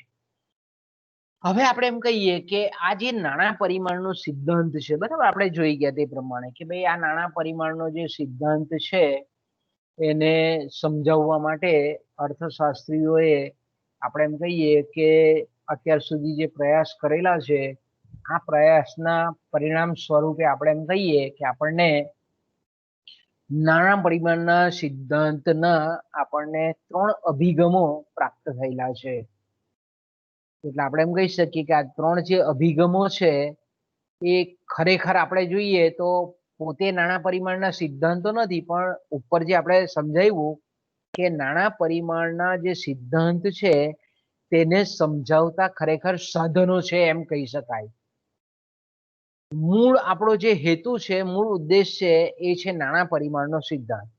હવે આપણે એમ કહીએ કે આ જે નાણાં પરિમાણનો સિદ્ધાંત છે, બરાબર, આપણે જોઈ ગયા તે પ્રમાણે કે ભાઈ આ નાણાં પરિમાણનો જે સિદ્ધાંત છે એને સમજાવવા માટે અર્થશાસ્ત્રીઓએ આપણે એમ કહીએ કે અત્યાર સુધી જે પ્રયાસ કરેલા છે આ પ્રયાસના પરિણામ સ્વરૂપે આપણે એમ કહીએ કે આપણને નાણાં પરિમાણના સિદ્ધાંતના આપણને 3 અભિગમો પ્રાપ્ત થયેલા છે. એટલે આપણે એમ કહી શકીએ કે આ 3 જે અભિગમો છે એ ખરેખર આપણે જોઈએ તો પોતે નાણાં પરિમાણના સિદ્ધાંતો નથી, પણ ઉપર જે આપણે સમજાવ્યું કે નાણાં પરિમાણના જે સિદ્ધાંત છે તેને સમજાવતા ખરેખર સાધનો છે એમ કહી શકાય. મૂળ આપણો જે હેતુ છે, મૂળ ઉદ્દેશ છે એ છે નાણાં પરિમાણનો સિદ્ધાંત.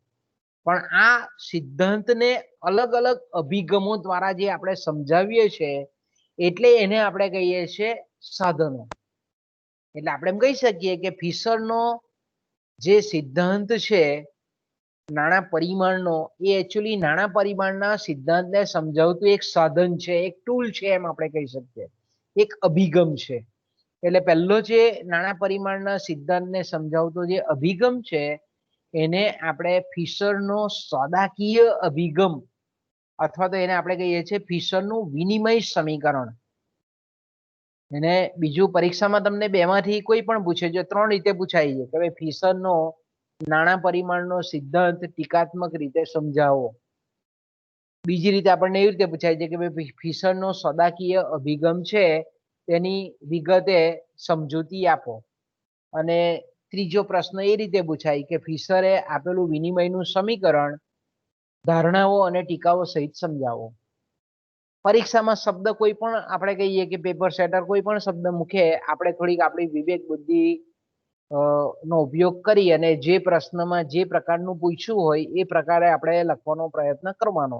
પણ આ સિદ્ધાંતને અલગ અલગ અભિગમો દ્વારા જે આપણે સમજાવીએ છીએ એટલે એને આપણે કહીએ છીએ સાધનો. એટલે આપણે એમ કહી શકીએ કે ફિશરનો જે સિદ્ધાંત છે નાણાં પરિમાણનો એ એકચ્યુઅલી નાણાં પરિમાણના સિદ્ધાંતને સમજાવતું એક સાધન છે, એક ટૂલ છે એમ આપણે કહી શકીએ, એક અભિગમ છે. એટલે પહેલો જે નાણાં પરિમાણના સિદ્ધાંતને સમજાવતો જે અભિગમ છે એને આપણે ફિશરનો સોદાકીય અભિગમ અથવા તો એને આપણે કહીએ છીએ ફિશરનું વિનિમય સમીકરણ. એને બીજું પરીક્ષામાં તમને બેમાંથી કોઈ પણ પૂછે, જો 3 રીતે પૂછાય છે કે ભાઈ ફિશરનો નાણાં પરિમાણનો સિદ્ધાંત ટીકાત્મક રીતે સમજાવો. બીજી રીતે આપણને એવી રીતે પૂછાય છે કે ભાઈ ફિશરનો સોદાકીય અભિગમ છે તેની વિગતે સમજૂતી આપો. અને ત્રીજો પ્રશ્ન એ રીતે પૂછાય કે ફિશરે આપેલું વિનિમયનું સમીકરણ ધારણાઓ અને ટીકાઓ સહિત સમજાવો. પરીક્ષામાં શબ્દ કોઈ પણ આપણે કહીએ કે પેપર સેટર કોઈ પણ શબ્દ મૂકે, આપણે થોડીક આપણી વિવેક બુદ્ધિ નો ઉપયોગ કરી અને જે પ્રશ્નમાં જે પ્રકારનું પૂછ્યું હોય એ પ્રકારે આપણે લખવાનો પ્રયત્ન કરવાનો.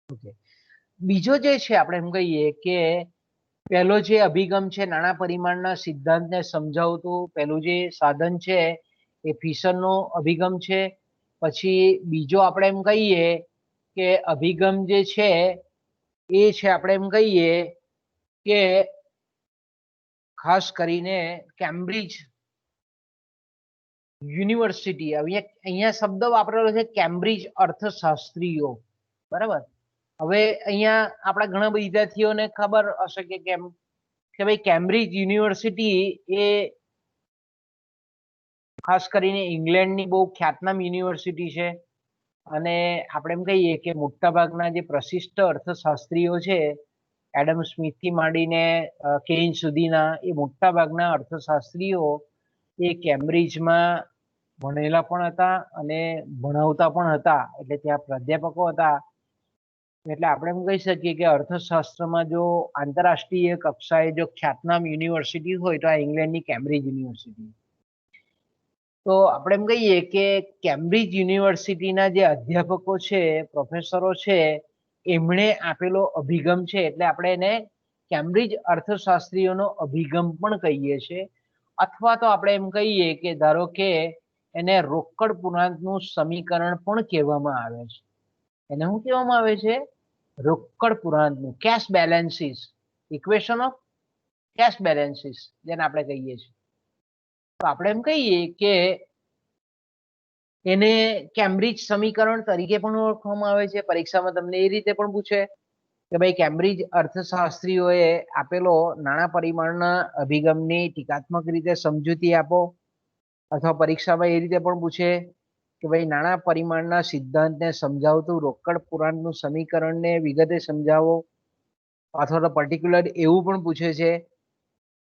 ઓકે, બીજો જે છે આપણે એમ કહીએ કે પહેલો જે અભિગમ છે નાણાં પરિમાણના સિદ્ધાંતને સમજાવતું પહેલું જે સાધન છે એ ફિશરનો અભિગમ છે. પછી બીજો આપણે એમ કહીએ કે અભિગમ જે છે એ છે આપણે એમ કહીએ કે ખાસ કરીને કેમ્બ્રિજ યુનિવર્સિટી, અહીંયા શબ્દ વાપરેલો છે કેમ્બ્રિજ અર્થશાસ્ત્રીઓ, બરાબર. હવે અહીંયા આપણા ઘણા વિદ્યાર્થીઓને ખબર હશે કે કેમ કે ભાઈ કેમ્બ્રિજ યુનિવર્સિટી એ ખાસ કરીને ઇંગ્લેન્ડની બહુ ખ્યાતનામ યુનિવર્સિટી છે. અને આપણે એમ કહીએ કે મોટાભાગના જે પ્રશિષ્ટ અર્થશાસ્ત્રીઓ છે, એડમ સ્મિથથી માંડીને કેઇન સુધીના, એ મોટાભાગના અર્થશાસ્ત્રીઓ એ કેમ્બ્રિજમાં ભણેલા પણ હતા અને ભણાવતા પણ હતા, એટલે ત્યાં પ્રાધ્યાપકો હતા. એટલે આપણે એમ કહી શકીએ કે અર્થશાસ્ત્રમાં જો આંતરરાષ્ટ્રીય કક્ષાએ જો ખ્યાતનામ યુનિવર્સિટી હોય તો આ ઇંગ્લેન્ડની કેમ્બ્રિજ યુનિવર્સિટી. તો આપણે એમ કહીએ કે કેમ્બ્રિજ યુનિવર્સિટીના જે અધ્યાપકો છે, પ્રોફેસરો છે, એમણે આપેલો અભિગમ છે, એટલે આપણે એને કેમ્બ્રિજ અર્થશાસ્ત્રીઓનો અભિગમ પણ કહીએ છીએ. અથવા તો આપણે એમ કહીએ કે ધારો કે એને રોકડ પૂર્ણાંકનું સમીકરણ પણ કહેવામાં આવે છે. એને શું કહેવામાં આવે છે? રોકડ પૂર્ણાંકનું, cash balances, equation of cash balances જેને આપણે કહીએ છીએ. તો આપણે એમ કહીએ કે એને કેમ્બ્રિજ સમીકરણ તરીકે પણ ઓળખવામાં આવે છે. પરીક્ષામાં તમને એ રીતે પણ પૂછે કે ભાઈ કેમ્બ્રિજ અર્થશાસ્ત્રીઓએ આપેલો નાણાં પરિમાણના અભિગમની ટીકાત્મક રીતે સમજૂતી આપો. અથવા પરીક્ષામાં એ રીતે પણ પૂછે કે ભાઈ નાણાં પરિમાણના સિદ્ધાંતને સમજાવતું રોકડ પૂર્ણાંકનું સમીકરણને વિગતે સમજાવો. અથવા તો પર્ટિક્યુલર એવું પણ પૂછે છે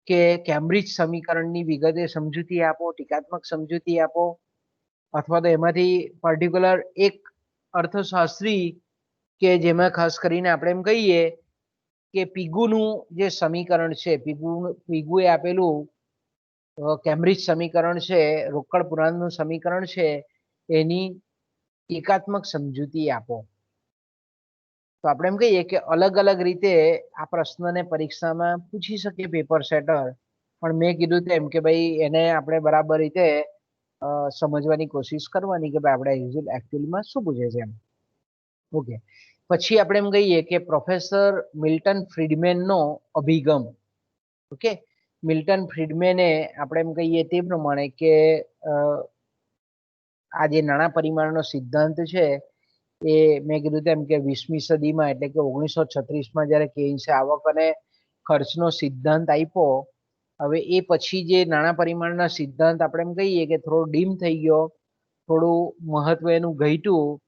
કે કેમ્બ્રિજ સમીકરણની વિગતે સમજૂતી આપો, ટીકાત્મક સમજૂતી આપો. અથવા તો એમાંથી પર્ટિક્યુલર એક અર્થશાસ્ત્રી કે જેમાં ખાસ કરીને આપણે એમ કહીએ કે પીગુનું જે સમીકરણ છે, પીગુએ આપેલું કેમ્બ્રિજ સમીકરણ છે, રોકડ પૂર્ણાંકનું સમીકરણ છે, એની ટીકાત્મક સમજૂતી આપો. તો આપણે એમ કહીએ કે અલગ અલગ રીતે આ પ્રશ્નને પરીક્ષામાં પૂછી શકીએ પેપર સેટર. પણ મેં કીધું તેમ કે ભાઈ એને આપણે બરાબર રીતે સમજવાની કોશિશ કરવાની કે ભાઈ આપણે એકચ્યુઅલીમાં શું પૂછે છે એમ. ઓકે, પછી આપણે એમ કહીએ કે પ્રોફેસર મિલ્ટન ફ્રીડમેનનો અભિગમ. ઓકે, મિલ્ટન ફ્રીડમેને આપણે એમ કહીએ તે પ્રમાણે કે આ જે નાણાં પરિમાણનો સિદ્ધાંત છે એ મેં કીધું તેમ કે 20મી સદીમાં એટલે કે 1936માં જ્યારે કેઇન્સે આવક અને ખર્ચનો સિદ્ધાંત આપ્યો, હવે એ પછી જે નાણાં પરિમાણના સિદ્ધાંત આપણે એમ કહીએ કે થોડો ડીમ થઈ ગયો, થોડું મહત્વ એનું ઘટ્યું.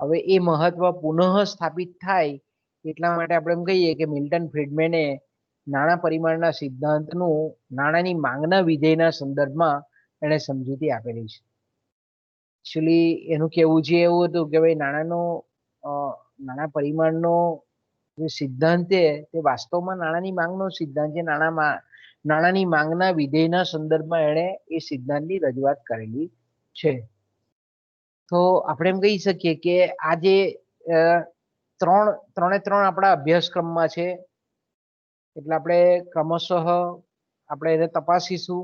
હવે એ મહત્વ પુનઃ સ્થાપિત થાય એટલા માટે આપણે એમ કહીએ કે મિલ્ટન ફ્રીડમેને નાણાં પરિમાણના સિદ્ધાંતનું નાણાંની માંગના વિધેયના સંદર્ભમાં એણે સમજૂતી આપેલી છે. એકચ્યુઅલી એનું કહેવું છે એવું હતું કે ભાઈ નાણાં પરિમાણનો જે સિદ્ધાંત છે તે વાસ્તવમાં નાણાંની માંગનો સિદ્ધાંત છે. નાણાંની માંગના વિધેયના સંદર્ભમાં એણે એ સિદ્ધાંતની રજૂઆત કરેલી છે. તો આપણે એમ કહી શકીએ કે આ જે ત્રણે ત્રણ આપણા અભ્યાસક્રમમાં છે, એટલે આપણે ક્રમશઃ આપણે એને તપાસીશું.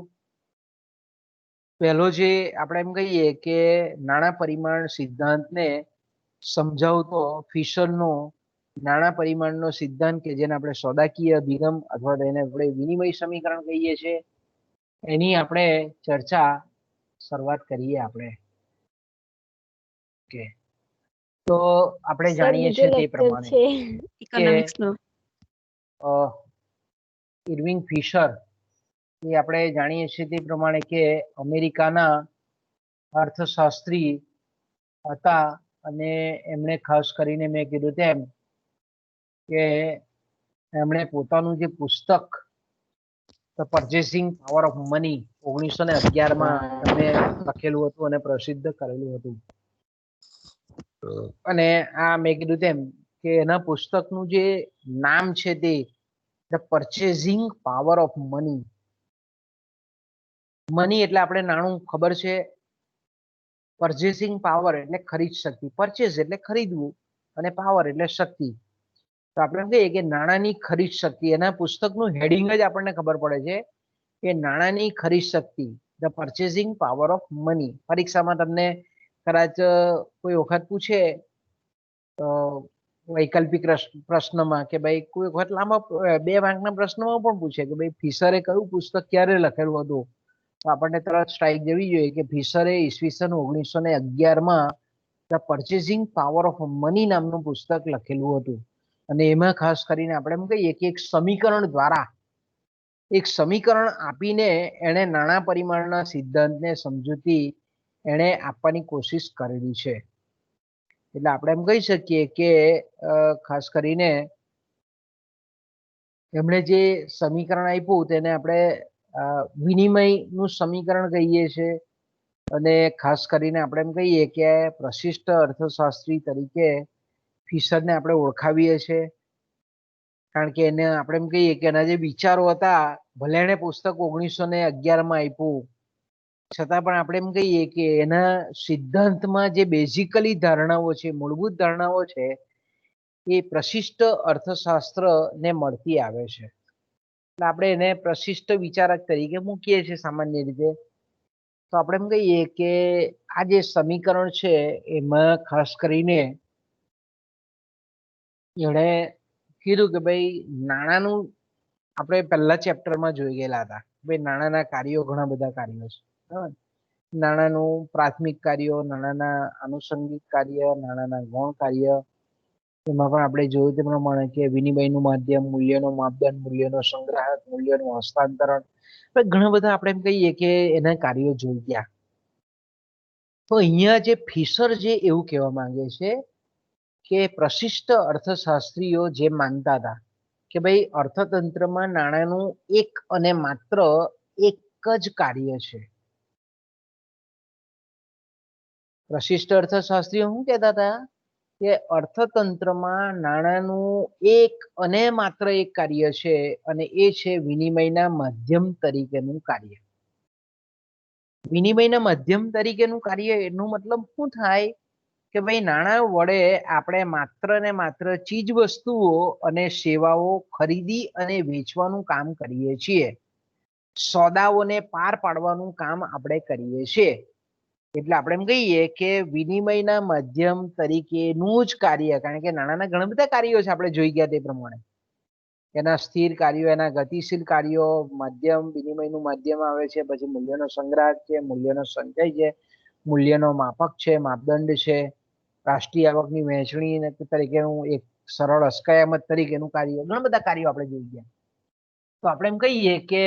પહેલો જે આપણે એમ કહીએ કે નાણાં પરિમાણ સિદ્ધાંતને સમજાવતો ફિશરનો નાણાં પરિમાણનો સિદ્ધાંત કે જેને આપણે સોદાકીય અભિગમ અથવા તો એને આપણે વિનિમય સમીકરણ કહીએ છીએ, એની આપણે ચર્ચા શરૂઆત કરીએ આપણે. ઓકે, તો આપણે જાણીએ છીએ તે પ્રમાણે ઇકોનોમિક્સનો ઇર્વિંગ ફિશર એ આપણે જાણીએ છીએ તે પ્રમાણે કે અમેરિકાના અર્થશાસ્ત્રી હતા અને એમણે ખાસ કરીને મેં કીધું તેમ કે એમણે પોતાનું જે પુસ્તક the purchasing power of money 1911માં એમણે લખેલું હતું અને પ્રસિદ્ધ કરેલું હતું. અને આ મેં કીધું તેમ કે એના પુસ્તકનું જે નામ છે તે the purchasing power of money. Money એટલે આપણે નાણું ખબર છે, પરચેસિંગ પાવર એટલે ખરીદ શક્તિ, પરચેસ એટલે ખરીદવું અને પાવર એટલે શક્તિ. તો આપણે એમ કહીએ કે નાણાંની ખરીદ શક્તિ, એના પુસ્તકનું હેડિંગ જ આપણને ખબર પડે છે કે નાણાંની ખરીદ શક્તિ, the purchasing power of money. પરીક્ષામાં તમને કદાચ કોઈ વખત પૂછે વૈકલ્પિક પ્રશ્નમાં કે ભાઈ કોઈ વખત લાંબા 2 માર્કના પ્રશ્નમાં પણ પૂછે કે ભાઈ ફિશરે કયું પુસ્તક ક્યારે લખેલું હતું, તો આપણને તરત સ્ટ્રાઇક જવી જોઈએ કે ફિશરે ઈસવીસન 1911માં the purchasing power of money નામનું પુસ્તક લખેલું હતું. અને એમાં ખાસ કરીને આપણે એમ કહીએ કે એક સમીકરણ દ્વારા, એક સમીકરણ આપીને એણે નાણાં પરિમાણના સિદ્ધાંતને સમજૂતી એણે આપવાની કોશિશ કરેલી છે. એટલે આપણે એમ કહી શકીએ કે ખાસ કરીને એમણે જે સમીકરણ આપ્યું તેને આપણે વિનિમયનું સમીકરણ કહીએ છીએ. અને ખાસ કરીને આપણે એમ કહીએ કે પ્રશિષ્ટ અર્થશાસ્ત્રી તરીકે ફિશરને આપણે ઓળખાવીએ છીએ. કારણ કે એને આપણે એમ કહીએ કે એના જે વિચારો હતા, ભલે એણે પુસ્તક 1911માં આપ્યું છતાં પણ આપણે એમ કહીએ કે એના સિદ્ધાંતમાં જે બેઝિકલી ધારણાઓ છે, મૂળભૂત ધારણાઓ છે, એ પ્રશિષ્ટ અર્થશાસ્ત્ર ને મળતી આવે છે. એટલે આપણે એને પ્રશિષ્ટ વિચારક તરીકે મૂકીએ છીએ સામાન્ય રીતે. તો આપણે એમ કહીએ કે આ જે સમીકરણ છે એમાં ખાસ કરીને એણે કીધું કે ભાઈ નાણાંનું, આપણે પહેલા ચેપ્ટરમાં જોઈ ગયેલા હતા ભાઈ નાણાંના કાર્યો, ઘણા બધા કાર્યો છે. બરાબર, નાણાંનું પ્રાથમિક કાર્યો, નાણાંના આનુષંગિક કાર્ય, નાણાંના ગૌણ કાર્ય. એમાં પણ આપણે જોયું તે પ્રમાણે કે વિનિમયનું માધ્યમ, મૂલ્યનો માપદંડ, મૂલ્યનો સંગ્રાહક, મૂલ્યનું હસ્તાંતરણ, ઘણા બધા આપણે એમ કહીએ કે એના કાર્યો જોઈ ગયા. તો અહીંયા જે ફિશર જે એવું કહેવા માંગે છે કે પ્રશિષ્ટ અર્થશાસ્ત્રીઓ જે માનતા હતા કે ભાઈ અર્થતંત્રમાં નાણાંનું એક અને માત્ર એક જ કાર્ય છે. પ્રશિષ્ટ અર્થશાસ્ત્રીઓ શું કહેતા હતા કે અર્થતંત્રમાં નાણાંનું એક અને માત્ર એક કાર્ય છે, અને એ છે વિનિમયના માધ્યમ તરીકેનું કાર્ય. વિનિમયના માધ્યમ તરીકેનું કાર્ય એનો મતલબ શું થાય કે ભાઈ નાણાં વડે આપણે માત્ર ને માત્ર ચીજ વસ્તુઓ અને સેવાઓ ખરીદી અને વેચવાનું કામ કરીએ છીએ, સોદાઓને પાર પાડવાનું કામ આપણે કરીએ છીએ. એટલે આપણે એમ કહીએ કે વિનિમયના માધ્યમ તરીકેનું જ કાર્ય, કારણ કે નાણાંના ઘણા બધા કાર્યો છે આપણે જોઈ ગયા તે પ્રમાણે. એના સ્થિર કાર્યો, એના ગતિશીલ કાર્યો, માધ્યમ, વિનિમયનું માધ્યમ આવે છે, પછી મૂલ્યનો સંગ્રાહક છે, મૂલ્યનો સંચય છે, મૂલ્યનો માપક છે, માપદંડ છે, રાષ્ટ્રીય આવકની વહેંચણી તરીકેનું એક સરળ અસ્કયામત તરીકેનું કાર્ય, ઘણા બધા કાર્યો આપણે જોઈ ગયા. તો આપણે એમ કહીએ કે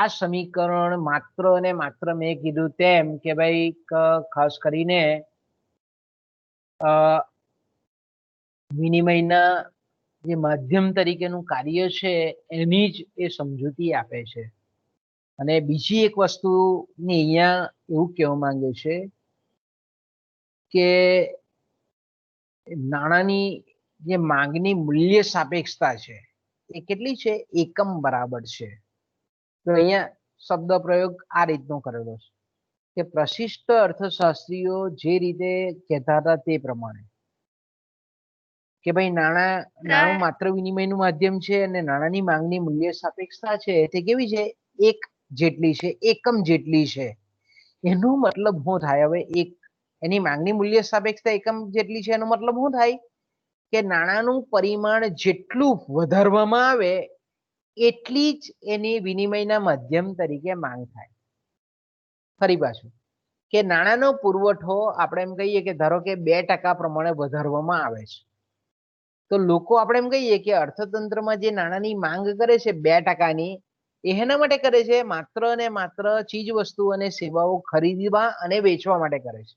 આ સમીકરણ માત્ર ને માત્ર મેં કીધું તેમ કે ભાઈ ખાસ કરીને વિનિમયના જે માધ્યમ તરીકેનું કાર્ય છે એની જ એ સમજૂતી આપે છે. અને બીજી એક વસ્તુ ને અહીંયા એવું કહેવા માંગે છે કે નાણાંની જે માંગની મૂલ્ય સાપેક્ષતા છે એ કેટલી છે? એકમ બરાબર છે. તો અહીંયા શબ્દ પ્રયોગ આ રીતનો કરેલો છે કે પ્રશિષ્ટ અર્થશાસ્ત્રીઓ જે રીતે કહેતા હતા તે પ્રમાણે કે ભાઈ નાણું માત્ર વિનિમયનું માધ્યમ છે અને નાણાંની માંગની મૂલ્ય સાપેક્ષતા છે તે કેવી છે? એક જેટલી છે, એકમ જેટલી છે. એનો મતલબ શું થાય? હવે એક એની માંગની મૂલ્ય સાપેક્ષતા એકમ જેટલી છે એનો મતલબ શું થાય કે નાણાંનું પરિમાણ જેટલું વધારવામાં આવે એટલી જ એની વિનિમયના માધ્યમ તરીકે માંગ થાય. ફરી પાછું કે નાણાંનો પુરવઠો આપણે એમ કહીએ કે ધારો કે 2% પ્રમાણે વધારવામાં આવે છે, તો લોકો આપણે એમ કહીએ કે અર્થતંત્રમાં જે નાણાંની માંગ કરે છે 2%ની, એના માટે કરે છે માત્ર ને માત્ર ચીજ વસ્તુ અને સેવાઓ ખરીદવા અને વેચવા માટે કરે છે.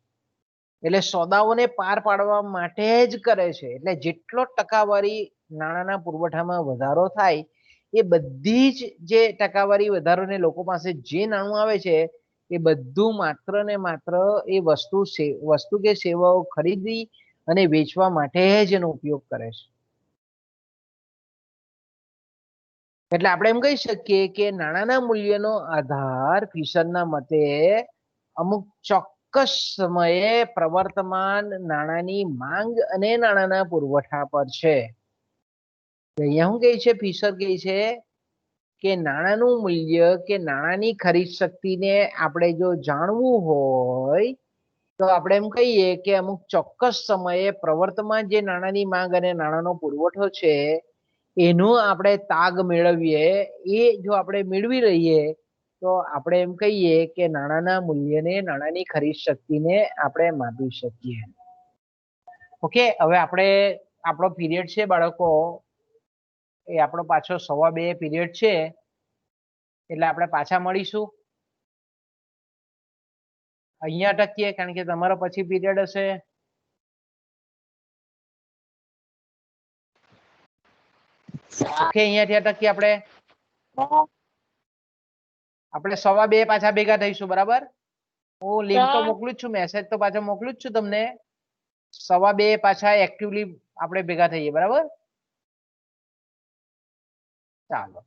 એટલે સોદાઓને પાર પાડવા માટે જ કરે છે. એટલે જેટલો ટકાવારી નાણાંના પુરવઠામાં વધારો થાય એ બધી જ જે ટકાવારી વધારોને લોકો પાસે જે નાણું આવે છે એ બધું માત્ર ને માત્ર એ વસ્તુ કે સેવાઓ ખરીદી અને વેચવા માટે જ એનો ઉપયોગ કરે છે. એટલે આપણે એમ કહી શકીએ કે નાણાંના મૂલ્યનો આધાર ફિશરના મતે અમુક ચોક્કસ સમયે પ્રવર્તમાન નાણાંની માંગ અને નાણાંના પુરવઠા પર છે. અહીંયા શું કહે છે? ફિશર કહે છે કે નાણાંનું મૂલ્ય કે નાણાંની ખરીદ શક્તિને આપણે જો જાણવું હોય તો આપણે એમ કહીએ કે અમુક ચોક્કસ સમયે પ્રવર્તમાન જે નાણાંની માંગ અને નાણાંનો પુરવઠો છે એનો આપણે તાગ મેળવીએ, એ જો આપણે મેળવી રહીએ તો આપણે એમ કહીએ કે નાણાંના મૂલ્યને, નાણાંની ખરીદ શક્તિને આપણે માપી શકીએ. ઓકે, હવે આપણે આપણો પીરિયડ છે બાળકો એ આપણો પાછો 2:15 પીરિયડ છે, એટલે આપણે પાછા મળીશું. અહીંયા અટકીએ કારણ કે તમારો પછી પીરિયડ હશે. ઓકે, અહીંયાથી અટકીએ આપણે 2:15 પાછા ભેગા થઈશું. બરાબર, હું લિંક તો મોકલું જ છું, મેસેજ તો પાછો મોકલું જ છું તમને. 2:15 પાછા એક્ટિવલી આપણે ભેગા થઈએ. બરાબર, ચાલો.